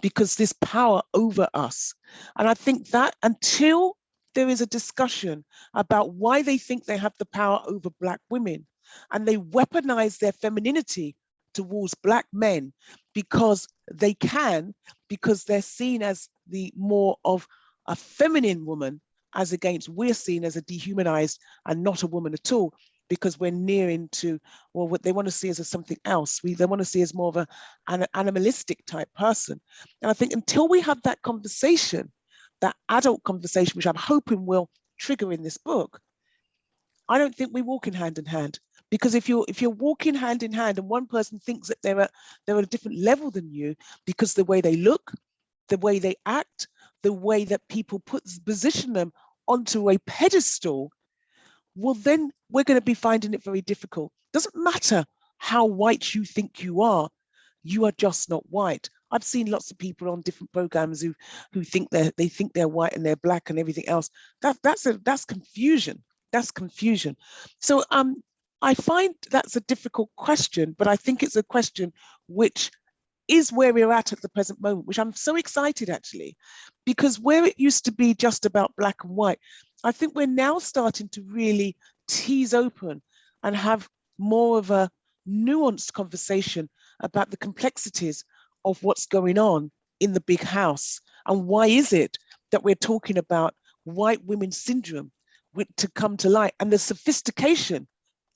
because this power over us. And I think that until there is a discussion about why they think they have the power over Black women, and they weaponize their femininity towards Black men because they can, because they're seen as the more of a feminine woman, as against we're seen as a dehumanized and not a woman at all, because we're near into, well, what they want to see as something else. They want to see as more of an animalistic type person. And I think until we have that conversation, that adult conversation, which I'm hoping will trigger in this book, I don't think we're walking hand in hand. Because if you're walking hand in hand and one person thinks that they're at a different level than you because the way they look, the way they act, the way that people position them onto a pedestal, well, then we're going to be finding it very difficult. Doesn't matter how white you think you are just not white. I've seen lots of people on different programs who think they're white and they're Black and everything else. That's confusion. That's confusion. So I find that's a difficult question, but I think it's a question which is where we're at the present moment, which I'm so excited actually, because where it used to be just about Black and white, I think we're now starting to really tease open and have more of a nuanced conversation about the complexities of what's going on in the big house. And why is it that we're talking about white women syndrome to come to light, and the sophistication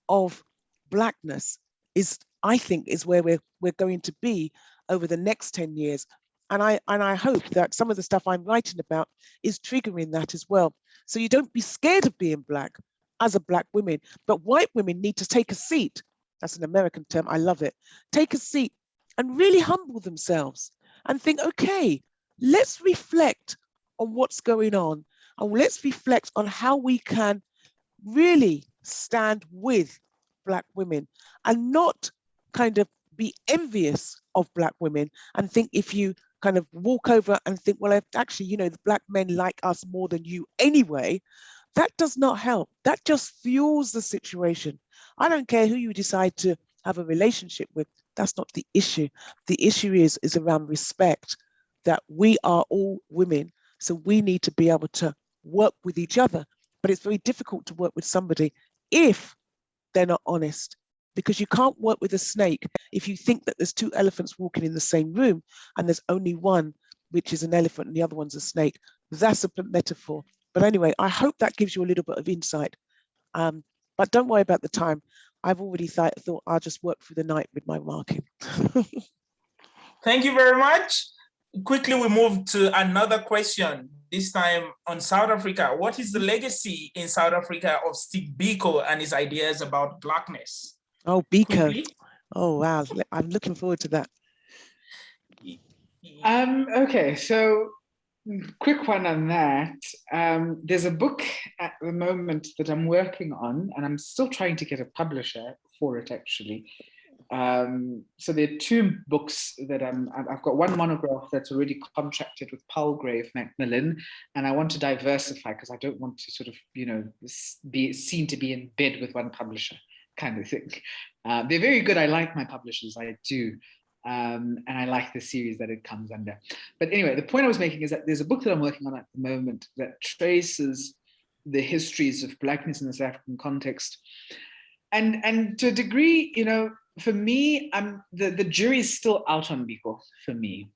of Blackness is, I think, is where we're going to be over the next 10 years. And I hope that some of the stuff I'm writing about is triggering that as well. So you don't be scared of being Black as a Black woman, but white women need to take a seat. That's an American term, I love it. Take a seat and really humble themselves and think, okay, let's reflect on what's going on, and let's reflect on how we can really stand with Black women and not kind of be envious of Black women and think if you kind of walk over and think, well, actually, you know, the Black men like us more than you anyway, that does not help. That just fuels the situation. I don't care who you decide to have a relationship with. That's not the issue. The issue is around respect, that we are all women. So we need to be able to work with each other. But it's very difficult to work with somebody if they're not honest, because you can't work with a snake if you think that there's two elephants walking in the same room and there's only one which is an elephant and the other one's a snake. That's a metaphor. But anyway, I hope that gives you a little bit of insight. But don't worry about the time. I've already thought I'll just work through the night with my marking. Thank you very much. Quickly, we move to another question this time on South Africa. What is the legacy in South Africa of Steve Biko and his ideas about Blackness? Oh, Biko. Quickly. Oh, wow. I'm looking forward to that. Okay, so quick one on that. There's a book at the moment that I'm working on, and I'm still trying to get a publisher for it, actually. So there are two books that I've got one monograph that's already contracted with Palgrave Macmillan, and I want to diversify because I don't want to sort of, be seen to be in bed with one publisher kind of thing. They're very good. I like my publishers, I do. And I like the series that it comes under. But anyway, the point I was making is that there's a book that I'm working on at the moment that traces the histories of Blackness in the South African context. And to a degree, for me, the jury is still out on Biko for me.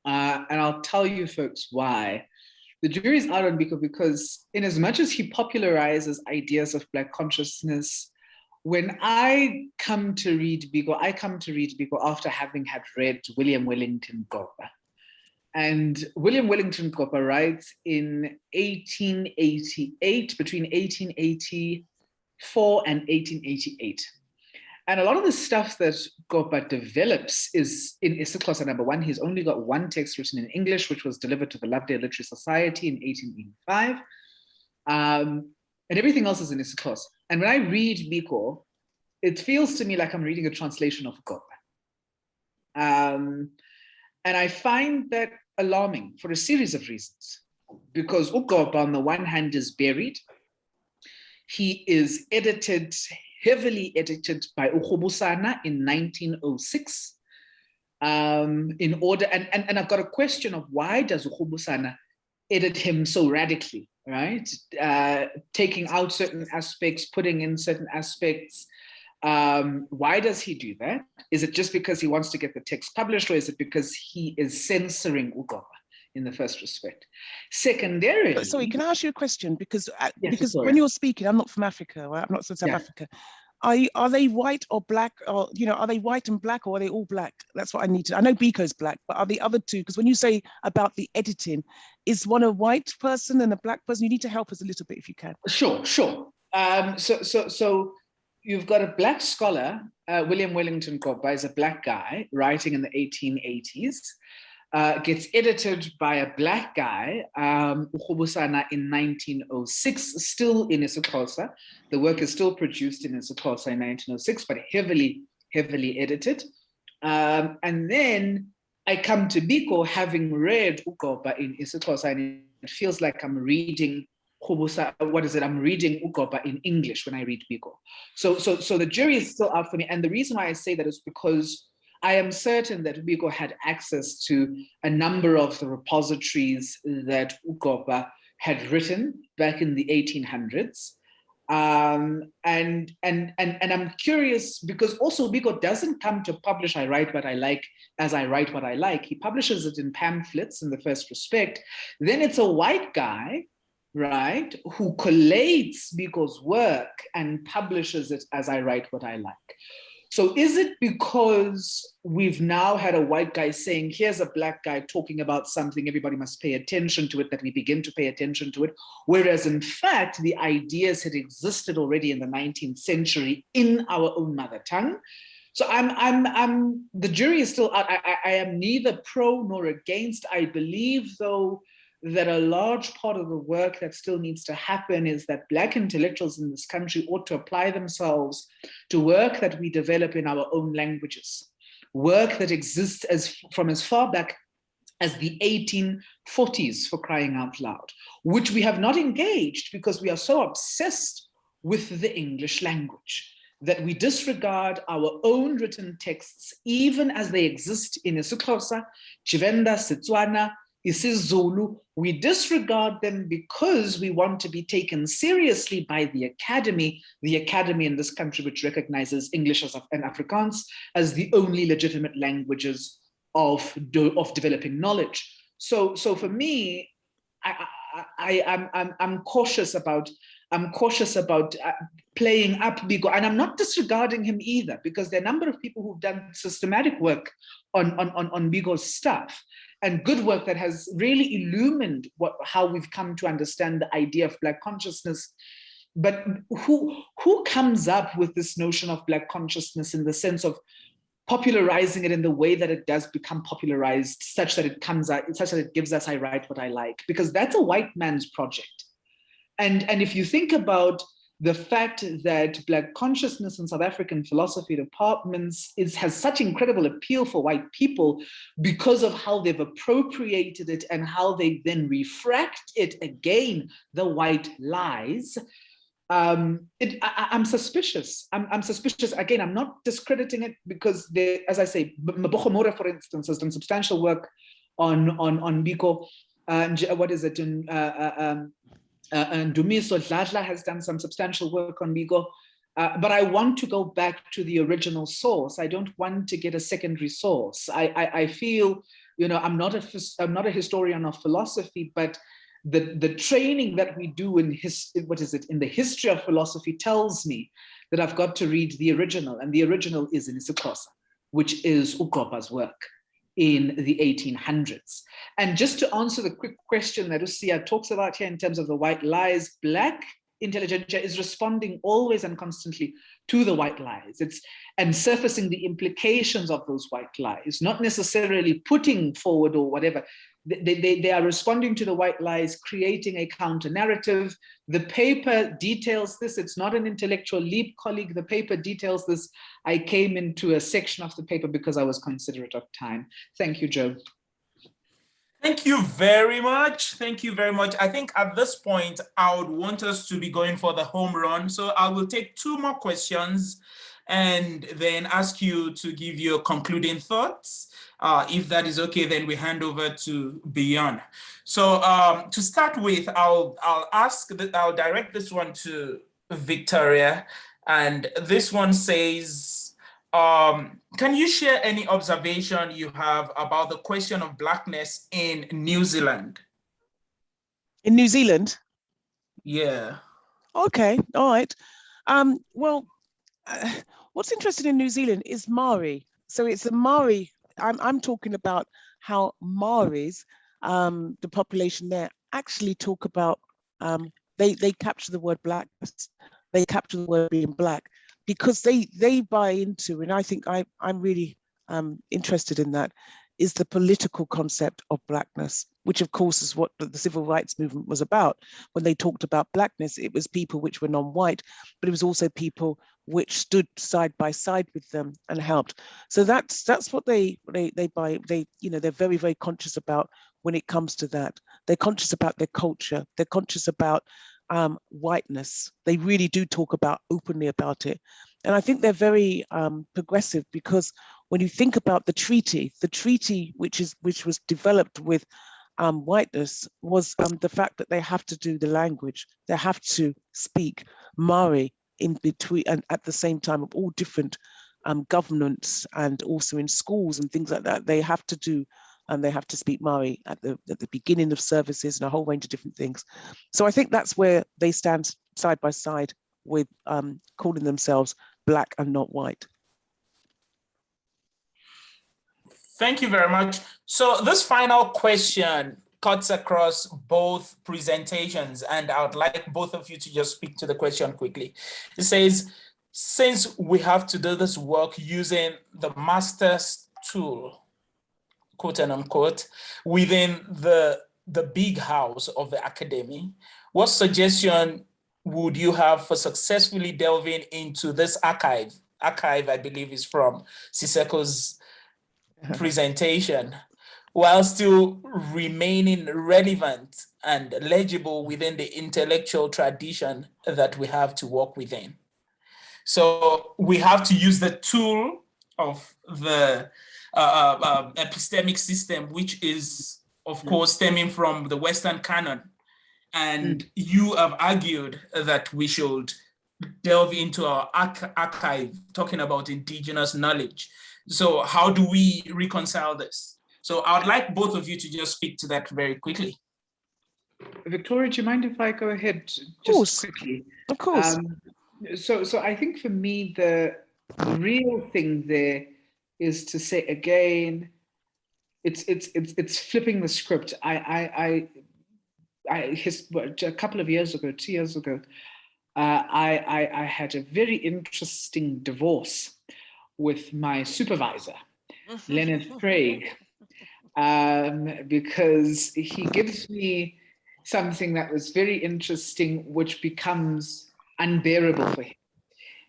And I'll tell you folks why. The jury is out on Biko because in as much as he popularizes ideas of Black consciousness, when I come to read Biko, I come to read Biko after having had read William Wellington Gopa. And William Wellington Gopa writes in 1888, between 1884 and 1888. And a lot of the stuff that Gopa develops is in isiXhosa. Number one, he's only got one text written in English, which was delivered to the Lovedale Literary Society in 1885. And everything else is in isiXhosa. And when I read Biko, it feels to me like I'm reading a translation of Gopa. And I find that alarming for a series of reasons. Because Gopa, on the one hand, is buried. He is heavily edited by Ukhubusana in 1906. In order, and I've got a question of why does Ukhubusana edit him so radically, right? Taking out certain aspects, putting in certain aspects. Why does he do that? Is it just because he wants to get the text published, or is it because he is censoring Ugopa in the first respect? Secondarily... Sorry, can I ask you a question? Because, yes, when you're speaking, I'm not from Africa, right? I'm not from South Africa. Are they white or black, or are they white and black, or are they all black? That's what I need to. I know Biko's black, but are the other two? Because when you say about the editing, is one a white person and a black person? You need to help us a little bit if you can. Sure. So you've got a black scholar, William Wellington Gopa is a black guy writing in the 1880s. Gets edited by a black guy, Ukhubusana, in 1906, still in isiXhosa. The work is still produced in isiXhosa in 1906, but heavily edited. And then I come to Biko having read Ugopa in isiXhosa, and it feels like I'm reading I'm reading Ugopa in English when I read Biko. So the jury is still out for me. And the reason why I say that is because I am certain that Biko had access to a number of the repositories that Ugopa had written back in the 1800s. And I'm curious because also Biko doesn't come to publish I Write What I Like as I Write What I Like. He publishes it in pamphlets in the first respect. Then it's a white guy, right, who collates Biko's work and publishes it as I Write What I Like. So is it because we've now had a white guy saying, here's a black guy talking about something, everybody must pay attention to it, that we begin to pay attention to it? Whereas in fact, the ideas had existed already in the 19th century in our own mother tongue. So the jury is still out. I am neither pro nor against. I believe though, that a large part of the work that still needs to happen is that Black intellectuals in this country ought to apply themselves to work that we develop in our own languages, work that exists from as far back as the 1840s, for crying out loud, which we have not engaged because we are so obsessed with the English language that we disregard our own written texts, even as they exist in isiXhosa, Tshivenda, Setswana, isiZulu. We disregard them because we want to be taken seriously by the academy in this country which recognizes English and Afrikaans as the only legitimate languages of developing knowledge. So for me, I'm cautious about I'm cautious about playing up Biko, and I'm not disregarding him either, because there are a number of people who've done systematic work on Biko's stuff, and good work that has really illumined how we've come to understand the idea of Black consciousness. But who comes up with this notion of Black consciousness in the sense of popularizing it in the way that it does become popularized, such that it comes out, such that it gives us I write what I like? Because that's a white man's project. And if you think about the fact that Black consciousness in South African philosophy departments has such incredible appeal for white people because of how they've appropriated it and how they then refract it again, the white lies, I'm suspicious. I'm suspicious. Again, I'm not discrediting it, because as I say, Mbokhomora, for instance, has done substantial work on Biko. What is it? And Dumiso Dladla has done some substantial work on Biko. But I want to go back to the original source. I don't want to get a secondary source. I feel, I'm not a historian of philosophy, but the training that we do in the history of philosophy tells me that I've got to read the original, and the original is in isiXhosa, which is uGqoba's work in the 1800s. And just to answer the quick question that Usia talks about here in terms of the white lies, Black intelligentsia is responding always and constantly to the white lies. And surfacing the implications of those white lies, not necessarily putting forward or whatever. They are responding to the white lies, creating a counter narrative. The paper details this. It's not an intellectual leap, colleague. The paper details this. I came into a section of the paper because I was considerate of time. Thank you, Joe. Thank you very much. Thank you very much. I think at this point, I would want us to be going for the home run. So I will take 2 more questions and then ask you to give your concluding thoughts. If that is okay, then we hand over to Beyond. So to start with, I'll direct this one to Victoria. And this one says, can you share any observation you have about the question of Blackness in New Zealand? In New Zealand? Yeah. Okay, all right. Well, what's interesting in New Zealand is Maori. So it's a Maori. I'm talking about how Maoris, the population there, actually talk about, they capture the word blackness, they capture the word being Black, because they buy into, and I think I'm really interested in that, is the political concept of Blackness, which of course is what the civil rights movement was about. When they talked about Blackness, it was people which were non-white, but it was also people which stood side by side with them and helped. So that's what they buy. They're very, very conscious about when it comes to that. They're conscious about their culture. They're conscious about whiteness. They really do talk openly about it. And I think they're very progressive, because when you think about the treaty which was developed with whiteness was the fact that they have to do the language. They have to speak Maori in between, and at the same time of all different governments, and also in schools and things like that. They have to do, and they have to speak Maori at the beginning of services and a whole range of different things. So I think that's where they stand side by side with calling themselves Black and not white. Thank you very much. So this final question cuts across both presentations, and I would like both of you to just speak to the question quickly. It says, since we have to do this work using the master's tool, quote and unquote, within the big house of the academy, what suggestion would you have for successfully delving into this archive? Archive, I believe, is from Siseko's presentation, while still remaining relevant and legible within the intellectual tradition that we have to work within. So we have to use the tool of the epistemic system, which is, of course, stemming from the Western canon. And you have argued that we should delve into our archive, talking about indigenous knowledge. So how do we reconcile this? So I would like both of you to just speak to that very quickly. Victoria, do you mind if I go ahead course. quickly? Of course. So I think for me, the real thing there is to say again, it's flipping the script. A couple of years ago, 2 years ago, I had a very interesting divorce with my supervisor, Leonard Craig, because he gives me something that was very interesting, which becomes unbearable for him.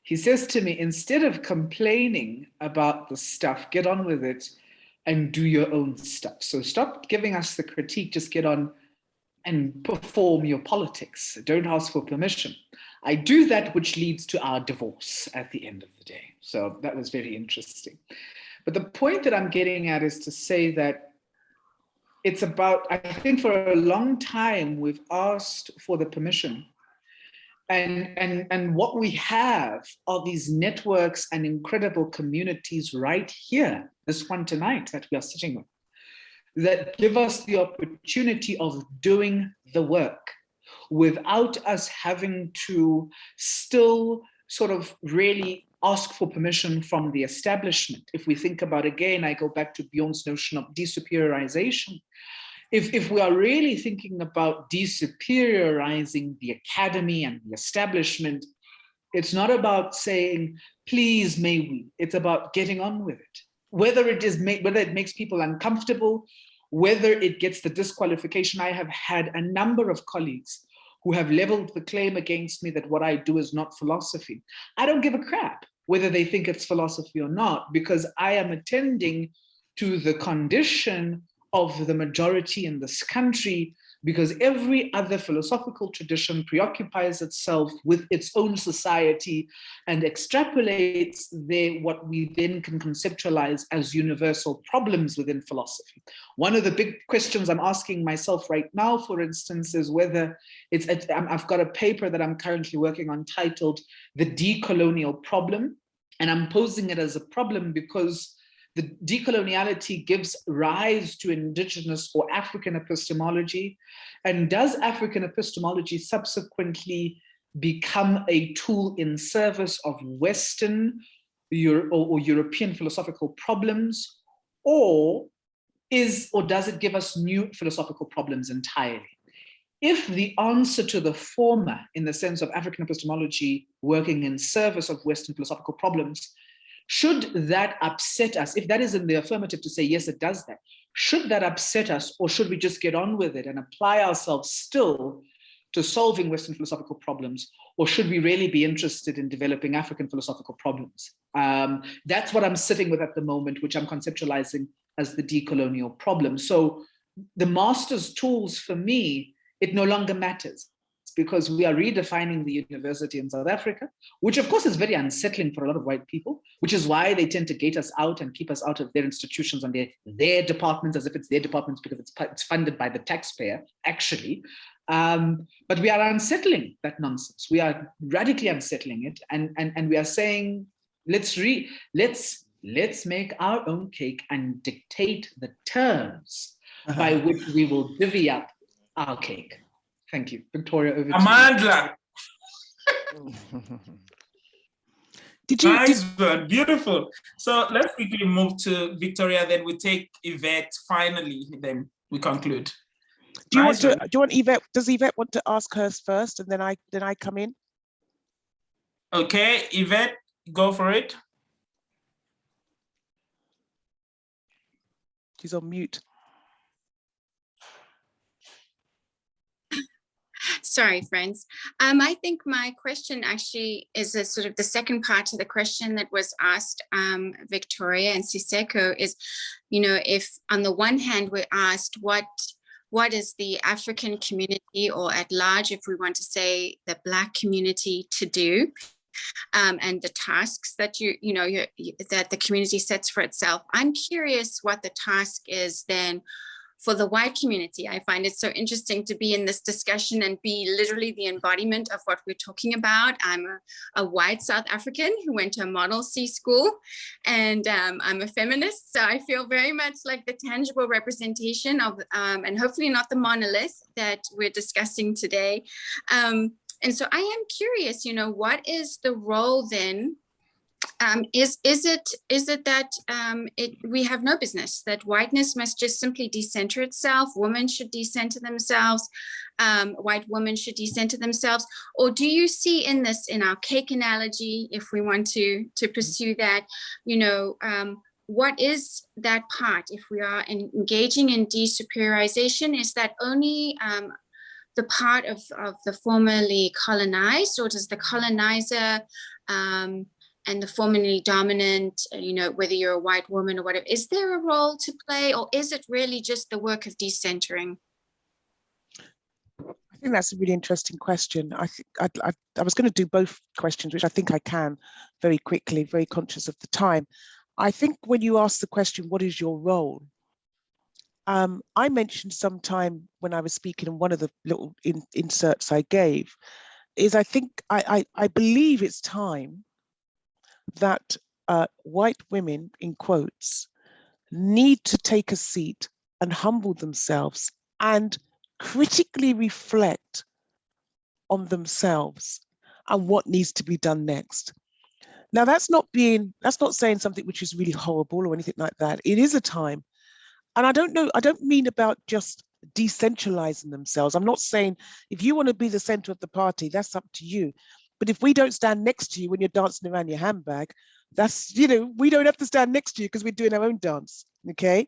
He says to me, instead of complaining about the stuff, get on with it and do your own stuff. So stop giving us the critique, just get on and perform your politics. Don't ask for permission. I do that, which leads to our divorce at the end of the day. So that was very interesting. But the point that I'm getting at is to say that it's about, I think for a long time, we've asked for the permission. And what we have are these networks and incredible communities right here, this one tonight that we are sitting with, that give us the opportunity of doing the work without us having to still sort of really ask for permission from the establishment. If we think about, again, I go back to Bjorn's notion of desuperiorization. If we are really thinking about desuperiorizing the academy and the establishment, it's not about saying, please, may we, it's about getting on with it. Whether it makes people uncomfortable, whether it gets the disqualification. I have had a number of colleagues who have leveled the claim against me that what I do is not philosophy. I don't give a crap whether they think it's philosophy or not, because I am attending to the condition of the majority in this country, because every other philosophical tradition preoccupies itself with its own society and extrapolates what we then can conceptualize as universal problems within philosophy. One of the big questions I'm asking myself right now, for instance, is whether I've got a paper that I'm currently working on titled The Decolonial Problem, and I'm posing it as a problem because the decoloniality gives rise to indigenous or African epistemology. And does African epistemology subsequently become a tool in service of Western or European philosophical problems, or does it give us new philosophical problems entirely? If the answer to the former, in the sense of African epistemology working in service of Western philosophical problems, should that upset us? If that is in the affirmative to say, yes, it does that, should that upset us, or should we just get on with it and apply ourselves still to solving Western philosophical problems, or should we really be interested in developing African philosophical problems? That's what I'm sitting with at the moment, which I'm conceptualizing as the decolonial problem. So the master's tools, for me, it no longer matters, because we are redefining the university in South Africa, which of course is very unsettling for a lot of white people, which is why they tend to gate us out and keep us out of their institutions and their departments, as if it's their departments because it's funded by the taxpayer, actually. But we are unsettling that nonsense. We are radically unsettling it, and we are saying, let's make our own cake and dictate the terms by which we will divvy up our cake. Thank you. Victoria, over Amandla. to you. Nice one, beautiful. So let's quickly move to Victoria, then we take Yvette finally, then we conclude. Do you want Yvette, does Yvette want to ask hers first and then I come in? Okay, Yvette, go for it. She's on mute. Sorry, friends. I think my question actually is a sort of the second part to the question that was asked, Victoria and Siseko, is, if on the one hand we're asked what is the African community, or at large, if we want to say the Black community, to do, and the tasks that that the community sets for itself. I'm curious what the task is then for the white community. I find it so interesting to be in this discussion and be literally the embodiment of what we're talking about. I'm a white South African who went to a Model C school, and I'm a feminist. So I feel very much like the tangible representation of, and hopefully not the monolith that we're discussing today. And so I am curious, you know, what is the role then? Is it that we have no business, that whiteness must just simply decenter itself, women should decenter themselves, white women should decenter themselves? Or do you see in this, in our cake analogy, if we want to pursue that, you know, what is that part? If we are engaging in desuperiorization, is that only the part of the formerly colonized, or does the colonizer and the formerly dominant, you know, whether you're a white woman or whatever, is there a role to play, or is it really just the work of decentering? I think that's a really interesting question. I think I was going to do both questions, which I think I can very quickly, very conscious of the time. I think when you ask the question, what is your role? I mentioned sometime when I was speaking in one of the little inserts I gave, is I think I believe it's time that white women, in quotes, need to take a seat and humble themselves and critically reflect on themselves and what needs to be done next. Now, that's not saying something which is really horrible or anything like that. It is a time. And I don't mean about just decentralizing themselves. I'm not saying if you want to be the center of the party, that's up to you. But if we don't stand next to you when you're dancing around your handbag, that's, you know, we don't have to stand next to you because we're doing our own dance, okay?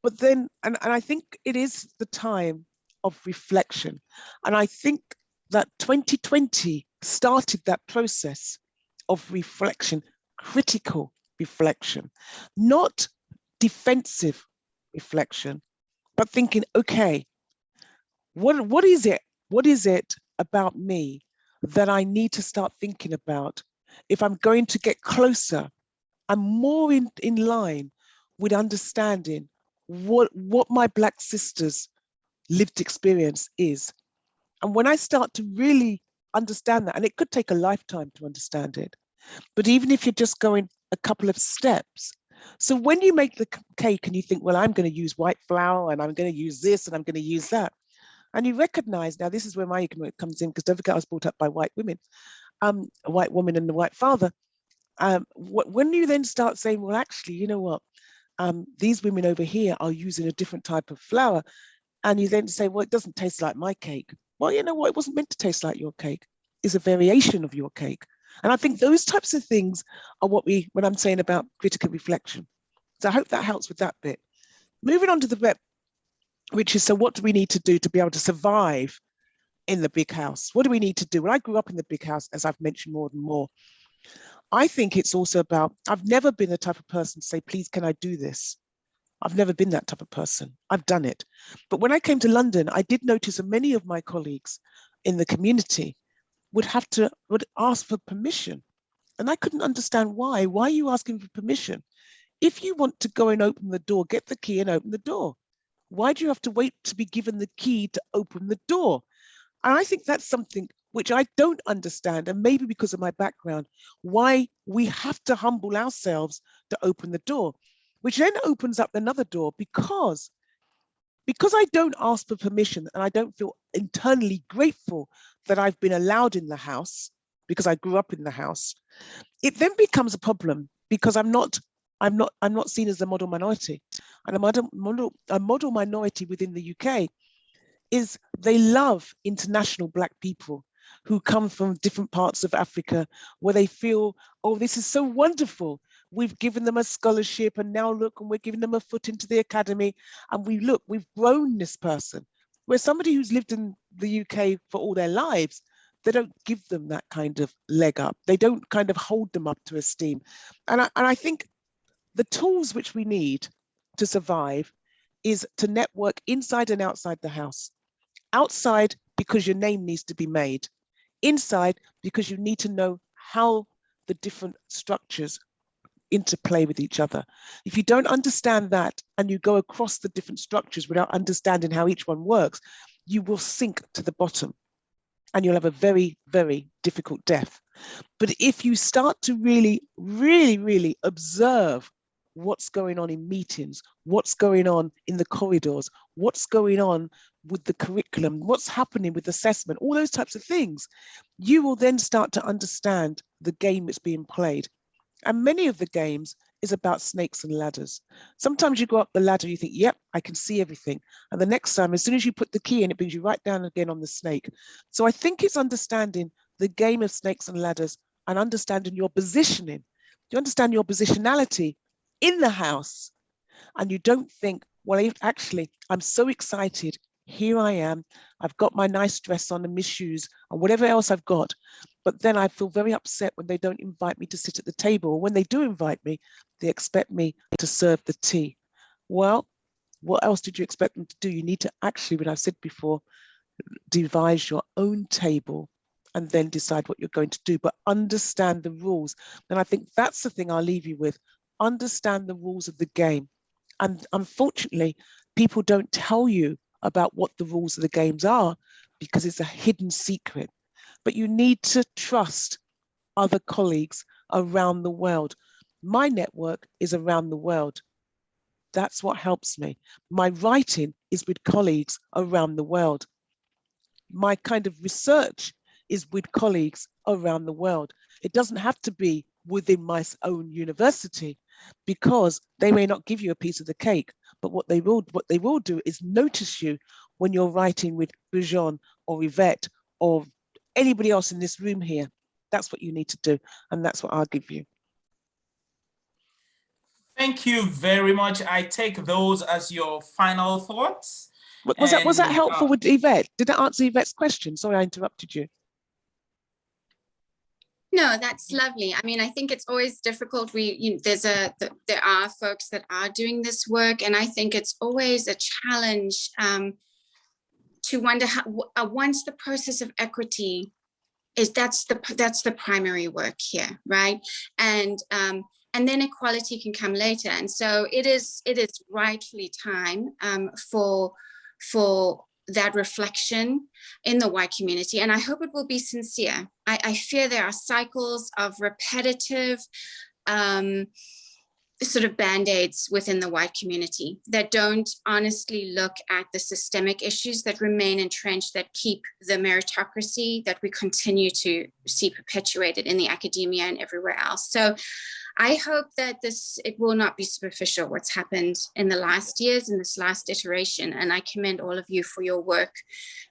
But then, and I think it is the time of reflection. And I think that 2020 started that process of reflection, critical reflection, not defensive reflection, but thinking, okay, what is it about me that I need to start thinking about if I'm going to get closer and more in line with understanding what my Black sisters' lived experience is. And when I start to really understand that, and it could take a lifetime to understand it, but even if you're just going a couple of steps. So when you make the cake and you think, well, I'm going to use white flour and I'm going to use this and I'm going to use that, and you recognize, now this is where my ignorance comes in, because don't forget I was brought up by white women, a white woman and a white father. When you then start saying, well, actually, you know what, these women over here are using a different type of flour, and you then say, well, it doesn't taste like my cake. Well, you know what, it wasn't meant to taste like your cake. It's a variation of your cake. And I think those types of things are when I'm saying about critical reflection. So I hope that helps with that bit. Moving on to the bit, which is, so what do we need to do to be able to survive in the big house? What do we need to do? When I grew up in the big house, as I've mentioned more and more, I think it's also about, I've never been the type of person to say, please, can I do this? I've never been that type of person. I've done it. But when I came to London, I did notice that many of my colleagues in the community would ask for permission. And I couldn't understand why. Why are you asking for permission? If you want to go and open the door, get the key and open the door. Why do you have to wait to be given the key to open the door? And I think that's something which I don't understand, and maybe because of my background, why we have to humble ourselves to open the door, which then opens up another door, because I don't ask for permission and I don't feel internally grateful that I've been allowed in the house because I grew up in the house. It then becomes a problem because I'm not seen as a model minority. And a model minority within the UK is they love international Black people who come from different parts of Africa, where they feel, oh, this is so wonderful. We've given them a scholarship, and now look, and we're giving them a foot into the academy, and we've grown this person. Where somebody who's lived in the UK for all their lives, they don't give them that kind of leg up. They don't kind of hold them up to esteem. And I think the tools which we need to survive is to network inside and outside the house. Outside, because your name needs to be made. Inside, because you need to know how the different structures interplay with each other. If you don't understand that and you go across the different structures without understanding how each one works, you will sink to the bottom and you'll have a very, very difficult death. But if you start to really, really, really observe what's going on in meetings, what's going on in the corridors, what's going on with the curriculum, what's happening with assessment, all those types of things, you will then start to understand the game that's being played. And many of the games is about snakes and ladders. Sometimes you go up the ladder, you think, yep, I can see everything. And the next time, as soon as you put the key in, it brings you right down again on the snake. So I think it's understanding the game of snakes and ladders and understanding your positioning. You understand your positionality in the house. And you don't think, well, actually, I'm so excited. Here I am. I've got my nice dress on and my shoes and whatever else I've got. But then I feel very upset when they don't invite me to sit at the table. Or when they do invite me, they expect me to serve the tea. Well, what else did you expect them to do? You need to actually, what I've said before, devise your own table and then decide what you're going to do, but understand the rules. And I think that's the thing I'll leave you with. Understand the rules of the game. And unfortunately, people don't tell you about what the rules of the games are because it's a hidden secret. But you need to trust other colleagues around the world. My network is around the world. That's what helps me. My writing is with colleagues around the world. My kind of research is with colleagues around the world. It doesn't have to be within my own university because they may not give you a piece of the cake, but what they will do is notice you when you're writing with Bijan or Yvette or anybody else in this room here. That's what you need to do, and that's what I'll give you. Thank you very much. I take those as your final thoughts. Was that helpful with Yvette? Did that answer Yvette's question? Sorry, I interrupted you. No, that's lovely. I mean, I think it's always difficult. There are folks that are doing this work, and I think it's always a challenge to wonder how, once the process of equity is, that's the primary work here, right? And then equality can come later. And so it is rightfully time for that reflection in the white community. And I hope it will be sincere. I fear there are cycles of repetitive sort of band-aids within the white community that don't honestly look at the systemic issues that remain entrenched, that keep the meritocracy that we continue to see perpetuated in the academia and everywhere else. So I hope that it will not be superficial what's happened in the last years, in this last iteration. And I commend all of you for your work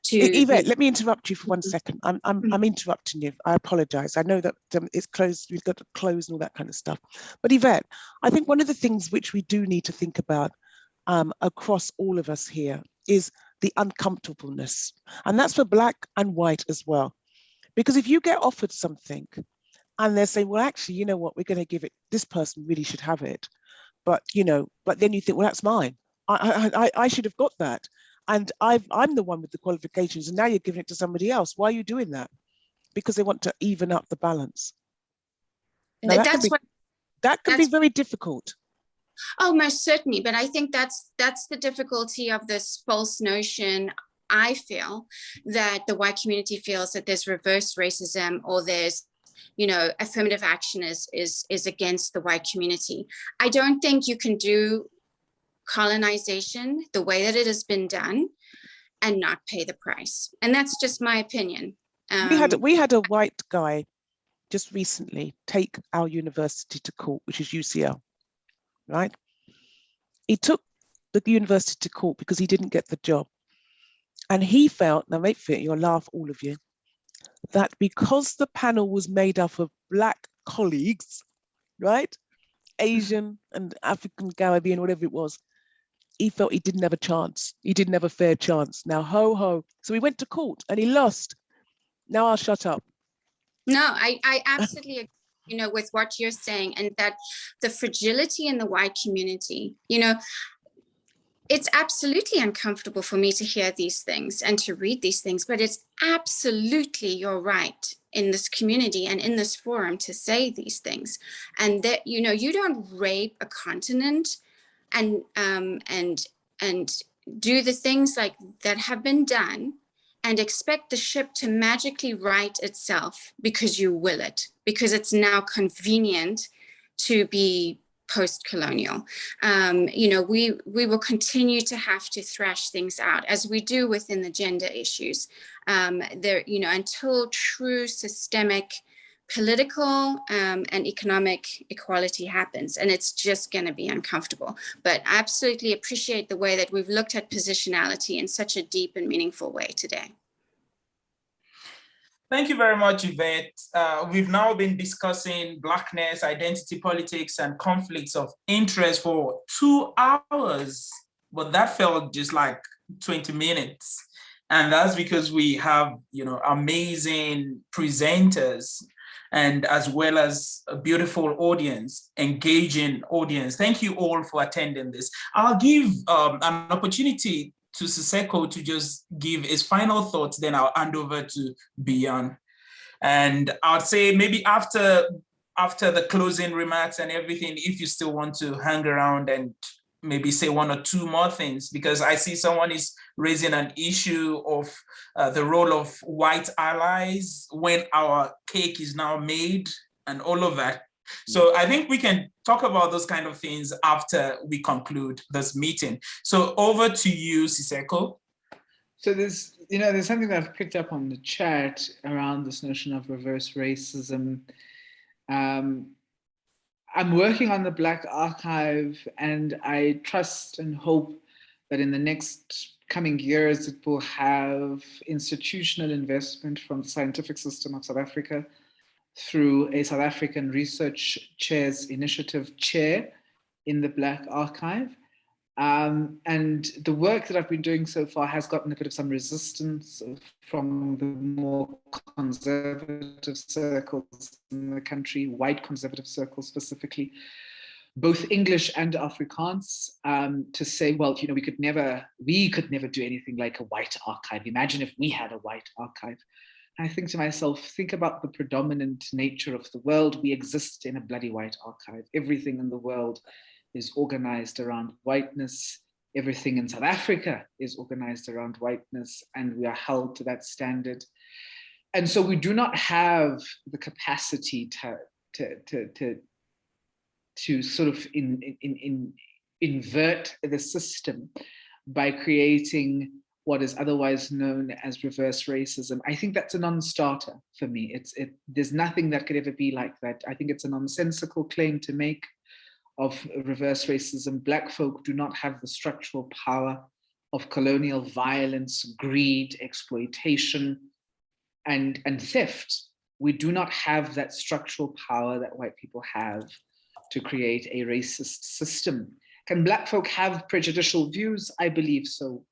to— Yvette, let me interrupt you for 1 second. I'm interrupting you. I apologize. I know that it's closed, we've got to close and all that kind of stuff. But Yvette, I think one of the things which we do need to think about across all of us here is the uncomfortableness. And that's for Black and white as well. Because if you get offered something and they're saying, well, actually, you know what, we're going to give it, this person really should have it. But, but then you think, well, that's mine. I should have got that. And I'm the one with the qualifications, and now you're giving it to somebody else. Why are you doing that? Because they want to even up the balance. Now, that can be very difficult. Oh, most certainly. But I think that's the difficulty of this false notion. I feel that the white community feels that there's reverse racism, or there's, affirmative action is against the white community. I don't think you can do colonization the way that it has been done and not pay the price. And that's just my opinion. We had a white guy just recently take our university to court, which is UCL, right? He took the university to court because he didn't get the job. And he felt, now wait for it, you'll laugh, all of you, that because the panel was made up of Black colleagues, right? Asian and African, Caribbean, whatever it was, he felt he didn't have a chance. He didn't have a fair chance. Now, ho, ho. So he went to court and he lost. Now I'll shut up. No, I absolutely agree, with what you're saying, and that the fragility in the white community, it's absolutely uncomfortable for me to hear these things and to read these things, but it's absolutely your right in this community and in this forum to say these things. And that, you know, you don't rape a continent and do the things like that have been done and expect the ship to magically right itself because you will it, because it's now convenient to be post-colonial. You know, we will continue to have to thrash things out as we do within the gender issues. There, you know, until true systemic political and economic equality happens, and it's just going to be uncomfortable. But I absolutely appreciate the way that we've looked at positionality in such a deep and meaningful way today. Thank you very much, Yvette. We've now been discussing Blackness, identity politics, and conflicts of interest for 2 hours, but that felt just like 20 minutes. And that's because we have, you know, amazing presenters and as well as a beautiful audience, engaging audience. Thank you all for attending this. I'll give an opportunity to Siseko to just give his final thoughts, then I'll hand over to Beyond. And I'd say maybe after the closing remarks and everything, if you still want to hang around and maybe say 1 or 2 more things, because I see someone is raising an issue of the role of white allies when our cake is now made and all of that. So I think we can talk about those kind of things after we conclude this meeting. So over to you, Siseko. So there's something that I've picked up on the chat around this notion of reverse racism. I'm working on the Black Archive, and I trust and hope that in the next coming years, it will have institutional investment from the scientific system of South Africa through a South African Research Chairs Initiative chair in the Black Archive. And the work that I've been doing so far has gotten a bit of some resistance from the more conservative circles in the country, white conservative circles specifically, both English and Afrikaans, to say, well, you know, we could never do anything like a white archive. Imagine if we had a white archive. I think to myself, think about the predominant nature of the world. We exist in a bloody white archive. Everything in the world is organized around whiteness. Everything in South Africa is organized around whiteness, and we are held to that standard. And so we do not have the capacity to sort of invert the system by creating what is otherwise known as reverse racism. I think that's a non-starter for me. There's nothing that could ever be like that. I think it's a nonsensical claim to make of reverse racism. Black folk do not have the structural power of colonial violence, greed, exploitation, and theft. We do not have that structural power that white people have to create a racist system. Can Black folk have prejudicial views? I believe so.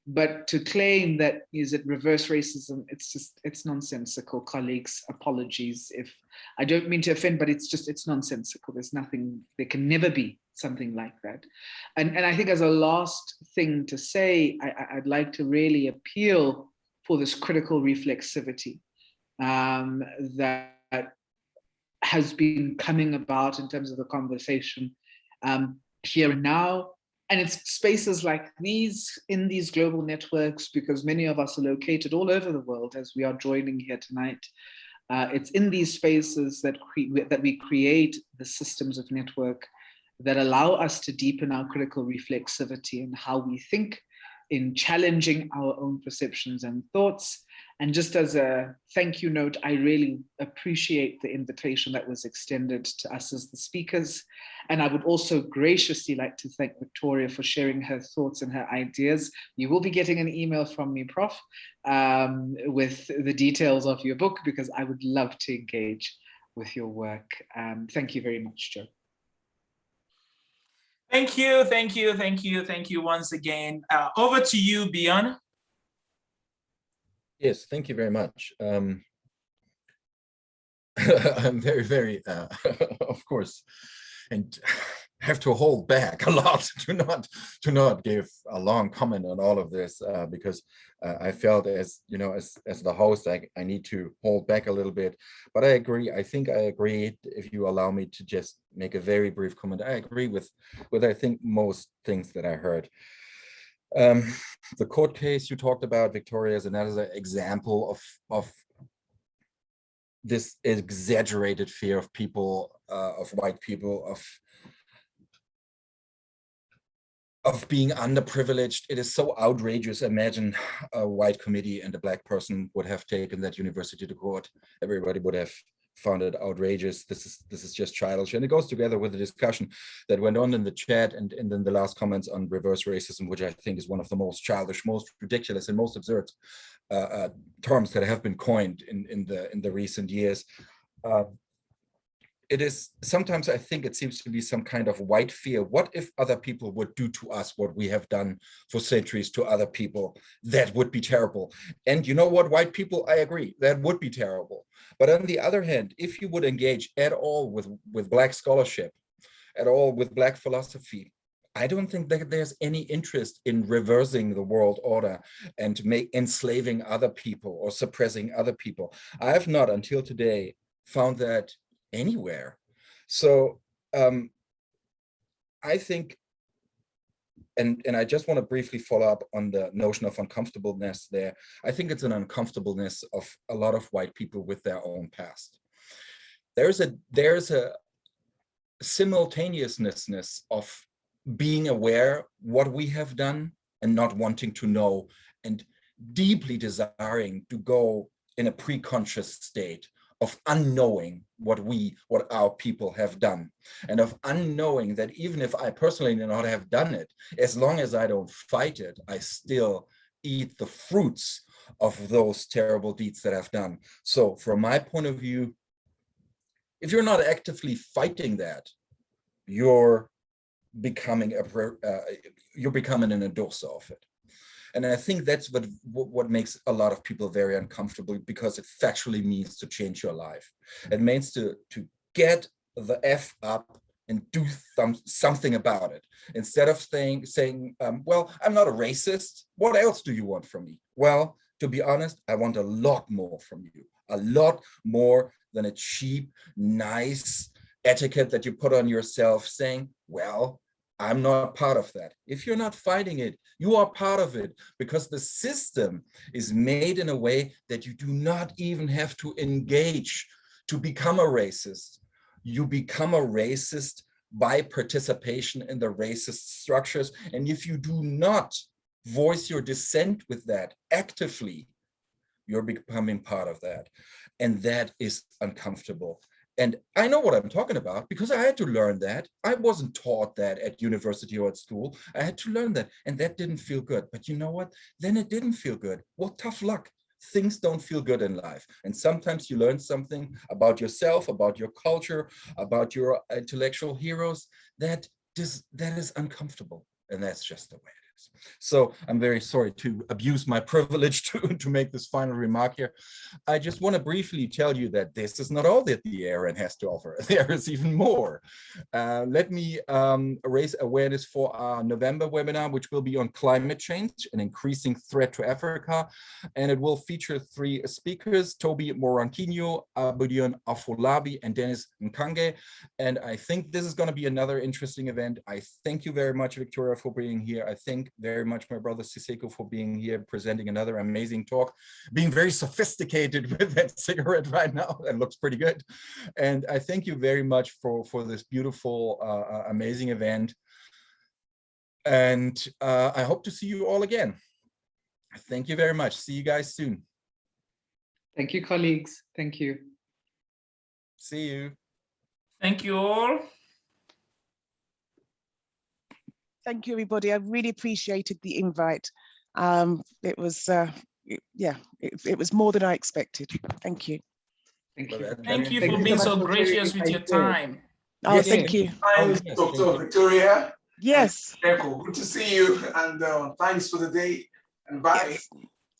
But to claim that is it reverse racism, it's nonsensical, colleagues. Apologies if I don't mean to offend, but it's nonsensical. There's nothing, there can never be something like that. And I think as a last thing to say, I'd like to really appeal for this critical reflexivity that has been coming about in terms of the conversation here and now. And it's spaces like these, in these global networks, because many of us are located all over the world as we are joining here tonight. It's in these spaces that we create the systems of network that allow us to deepen our critical reflexivity and how we think in challenging our own perceptions and thoughts. And just as a thank you note, I really appreciate the invitation that was extended to us as the speakers. And I would also graciously like to thank Victoria for sharing her thoughts and her ideas. You will be getting an email from me, Prof, with the details of your book, because I would love to engage with your work. Thank you very much, Joe. Thank you once again. Over to you, Beyond. Yes, thank you very much. I'm very, of course, and have to hold back a lot to not give a long comment on all of this, because I felt, as you know, as the host, I need to hold back a little bit. But I agree. I think I agree. If you allow me to just make a very brief comment, I agree with I think most things that I heard. The court case you talked about, Victoria, is another example of this exaggerated fear of people, of white people, of being underprivileged. It is so outrageous. Imagine a white committee and a black person would have taken that university to court. Everybody would have found it outrageous. This is just childish. And it goes together with the discussion that went on in the chat and then the last comments on reverse racism, which I think is one of the most childish, most ridiculous, and most absurd terms that have been coined in the recent years. It is sometimes, I think it seems to be some kind of white fear. What if other people would do to us what we have done for centuries to other people? That would be terrible. And you know what, white people, I agree, that would be terrible. But on the other hand, if you would engage at all with black scholarship, at all with black philosophy, I don't think that there's any interest in reversing the world order and enslaving other people or suppressing other people. I have not until today found that anywhere. So I think, and I just want to briefly follow up on the notion of uncomfortableness there. I think it's an uncomfortableness of a lot of white people with their own past. There's a simultaneousness of being aware what we have done and not wanting to know, and deeply desiring to go in a pre-conscious state of unknowing what our people have done, and of unknowing that even if I personally do not have done it, as long as I don't fight it, I still eat the fruits of those terrible deeds that I've done. So from my point of view, if you're not actively fighting that, you're becoming an endorser of it. And I think that's what makes a lot of people very uncomfortable, because it factually means to change your life. It means to get the F up and do something about it. Instead of saying, well, I'm not a racist. What else do you want from me? Well, to be honest, I want a lot more from you. A lot more than a cheap, nice etiquette that you put on yourself saying, well, I'm not part of that. If you're not fighting it, you are part of it, because the system is made in a way that you do not even have to engage to become a racist. You become a racist by participation in the racist structures. And if you do not voice your dissent with that actively, you're becoming part of that. And that is uncomfortable. And I know what I'm talking about, because I had to learn that. I wasn't taught that at university or at school. I had to learn that, and that didn't feel good. But you know what? Then it didn't feel good. Well, tough luck. Things don't feel good in life. And sometimes you learn something about yourself, about your culture, about your intellectual heroes that is uncomfortable. And that's just the way it is. So I'm very sorry to abuse my privilege to make this final remark here. I just want to briefly tell you that this is not all that the ARN has to offer. There is even more. Let me raise awareness for our November webinar, which will be on climate change, an increasing threat to Africa. And it will feature 3 speakers, Toby Moranquinho, Abudion Afolabi, and Dennis Nkange. And I think this is going to be another interesting event. I thank you very much, Victoria, for being here. I thank very much my brother Siseko for being here, presenting another amazing talk, being very sophisticated with that cigarette right now. That looks pretty good. And I thank you very much for this beautiful, amazing event. And I hope to see you all again. Thank you very much. See you guys soon. Thank you, colleagues. Thank you. See you. Thank you all. Thank you, everybody. I really appreciated the invite. It was, yeah, it was more than I expected. Thank you. Thank you. Thank you for being so gracious with your time. Oh, Yes, thank you. Dr. Victoria. Yes. Good to see you, and thanks for the day, and bye. Yes.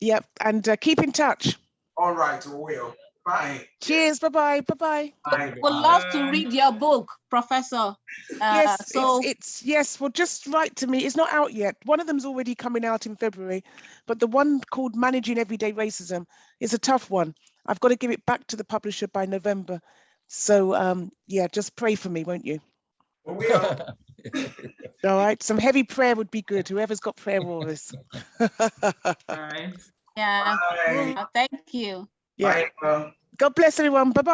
Yep, and keep in touch. All right, we will. Bye. Cheers. Bye-bye. Bye-bye. Bye. Would love to read your book, Professor. Yes, So it's yes. Well, just write to me. It's not out yet. One of them's already coming out in February, but the one called Managing Everyday Racism is a tough one. I've got to give it back to the publisher by November. So yeah, just pray for me, won't you? Well, we are. All right. Some heavy prayer would be good. Whoever's got prayer warriors. All right. yeah, Bye. thank you. Yeah. Bye. God bless everyone. Bye-bye.